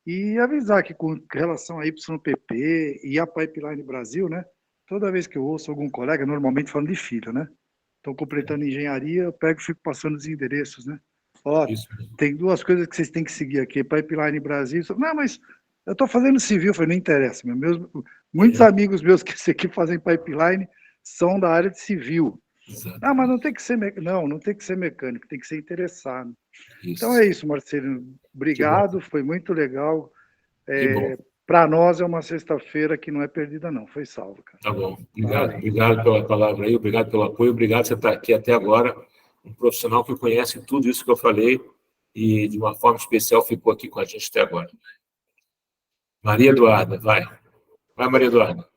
E avisar que com relação a YPP e a Pipeline Brasil, né? Toda vez que eu ouço algum colega, normalmente falando de filho, né? Estão completando engenharia, eu pego e fico passando os endereços, né? Ó, tem 2 coisas que vocês têm que seguir aqui, Pipeline Brasil. Não, mas eu estou fazendo civil. Eu falei, não interessa. Muitos amigos meus que fazem pipeline são da área de civil. Exatamente. Ah, mas não tem que ser não tem que ser mecânico, tem que ser interessado. Isso. Então é isso, Marcelo. Obrigado, foi muito legal. Para nós é uma sexta-feira que não é perdida, não. Foi salvo, cara. Tá bom. Obrigado pela palavra aí, obrigado pelo apoio, obrigado por você estar aqui até agora. Um profissional que conhece tudo isso que eu falei e, de uma forma especial, ficou aqui com a gente até agora. Maria Eduarda, vai. Vai, Maria Eduarda.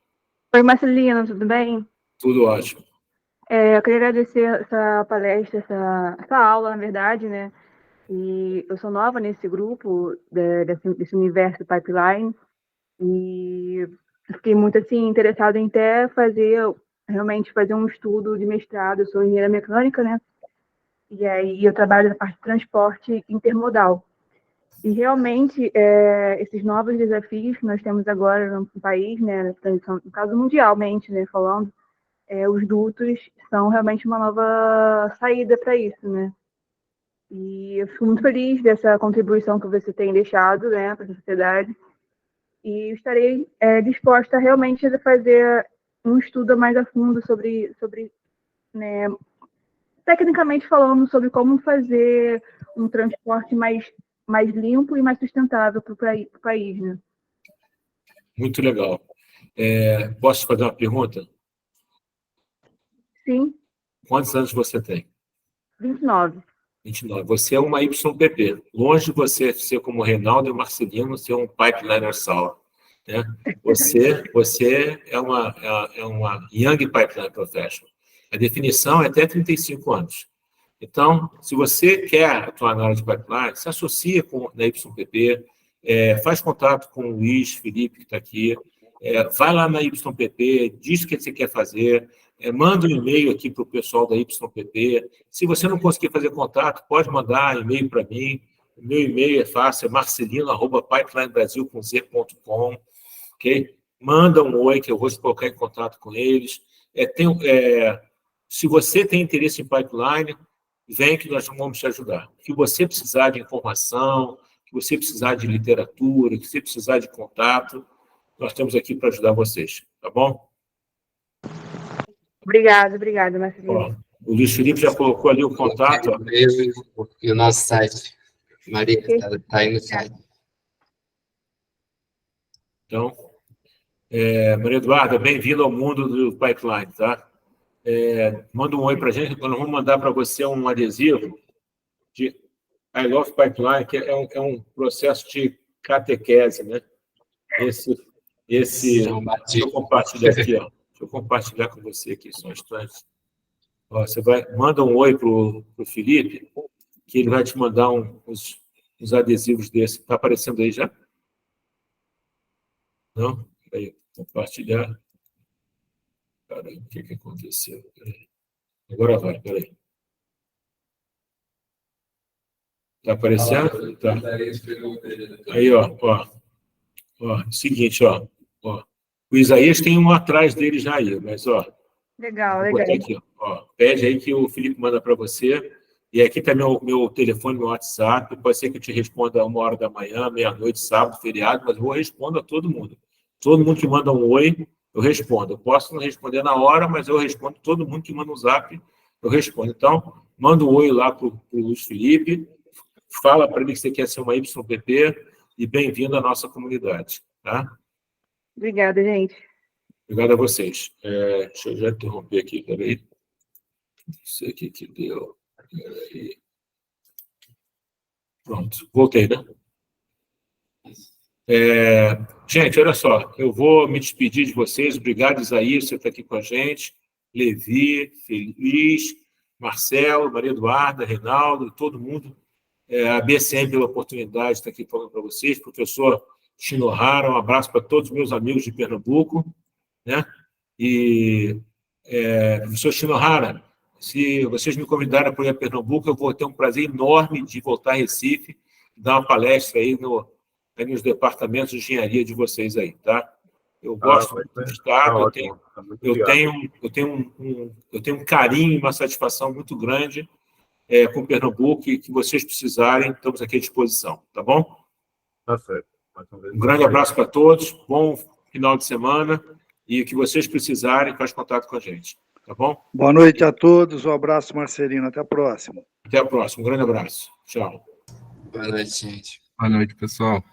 Oi, Marcelino, tudo bem? Tudo ótimo. Eu queria agradecer essa palestra, essa aula, na verdade, né? E eu sou nova nesse grupo, desse universo pipeline, e fiquei muito, assim, interessada em até realmente fazer um estudo de mestrado. Eu sou engenheira mecânica, né? E aí eu trabalho na parte de transporte intermodal. E realmente, esses novos desafios que nós temos agora no país, né, na transição, no caso mundialmente, né, falando, os dutos são realmente uma nova saída para isso, né? E eu fico muito feliz dessa contribuição que você tem deixado, né, para a sociedade. E estarei disposta realmente a fazer um estudo mais a fundo sobre né, tecnicamente falando, sobre como fazer um transporte mais limpo e mais sustentável para o país, né? Muito legal. Posso te fazer uma pergunta? Sim. Quantos anos você tem? 29. 29. Você é uma YPP. Longe de você ser como Reinaldo e Marcelino, ser um pipeliner sour, né? Você é uma Young Pipeline Professional. A definição é até 35 anos. Então, se você quer atuar na área de pipeline, se associa na YPP, faz contato com o Luiz Felipe, que está aqui, vai lá na YPP, diz o que você quer fazer, manda um e-mail aqui para o pessoal da YPP. Se você não conseguir fazer contato, pode mandar e-mail para mim. O meu e-mail é fácil, é marcelino@pipelinebrasil.com, ok? Manda um oi, que eu vou te colocar em contato com eles. Se você tem interesse em pipeline, vem que nós vamos te ajudar. Se você precisar de informação, se você precisar de literatura, se você precisar de contato, nós estamos aqui para ajudar vocês, tá bom? Obrigada, Marcelino. Ó, o Luiz Felipe já colocou ali o contato. Ó. E o nosso site. Maria, está aí no site. Então, Maria Eduarda, bem-vindo ao mundo do pipeline, tá? Manda um oi para a gente, nós vamos mandar para você um adesivo de I Love Pipeline, que é um processo de catequese, né? Deixa eu compartilhar aqui, ó. Deixa eu compartilhar com você aqui, só um instante. Ó, manda um oi para o Felipe, que ele vai te mandar uns adesivos desses. Está aparecendo aí já? Não? Aí, compartilhar. Caramba, o que aconteceu? Peraí. Agora vai, peraí. Está aparecendo? Tá. Aí, ó. Seguinte, ó. O Isaías tem um atrás dele já aí, mas, ó. Legal. Aqui, ó. Pede aí que o Felipe manda para você. E aqui está meu telefone, meu WhatsApp. Pode ser que eu te responda 1h da manhã, meia-noite, sábado, feriado, mas eu respondo a todo mundo. Todo mundo que manda um oi, eu respondo. Eu posso não responder na hora, mas eu respondo. Todo mundo que manda um zap, eu respondo. Então, manda um oi lá para o Luiz Felipe. Fala para ele que você quer ser uma YPP e bem-vindo à nossa comunidade. Tá? Obrigada, gente. Obrigado a vocês. Deixa eu já interromper aqui, peraí. Não sei o que deu. Peraí. Pronto, voltei, né? Gente, olha só, eu vou me despedir de vocês. Obrigado, Isaías, você está aqui com a gente. Levi, Feliz, Marcelo, Maria Eduarda, Reinaldo, todo mundo. A BCM pela oportunidade de estar aqui falando para vocês. Professor Shinohara, um abraço para todos os meus amigos de Pernambuco, né? E, professor Shinohara, se vocês me convidarem para ir a Pernambuco, eu vou ter um prazer enorme de voltar a Recife, dar uma palestra aí nos departamentos de engenharia de vocês aí, tá? Eu gosto muito do Estado, eu tenho um carinho e uma satisfação muito grande com Pernambuco, e que vocês precisarem, estamos aqui à disposição, tá bom? Tá certo. Um grande abraço para todos, bom final de semana, e o que vocês precisarem, faz contato com a gente, tá bom? Boa noite a todos, um abraço, Marcelino, até a próxima. Até a próxima, um grande abraço, tchau. Boa noite, gente. Boa noite, pessoal.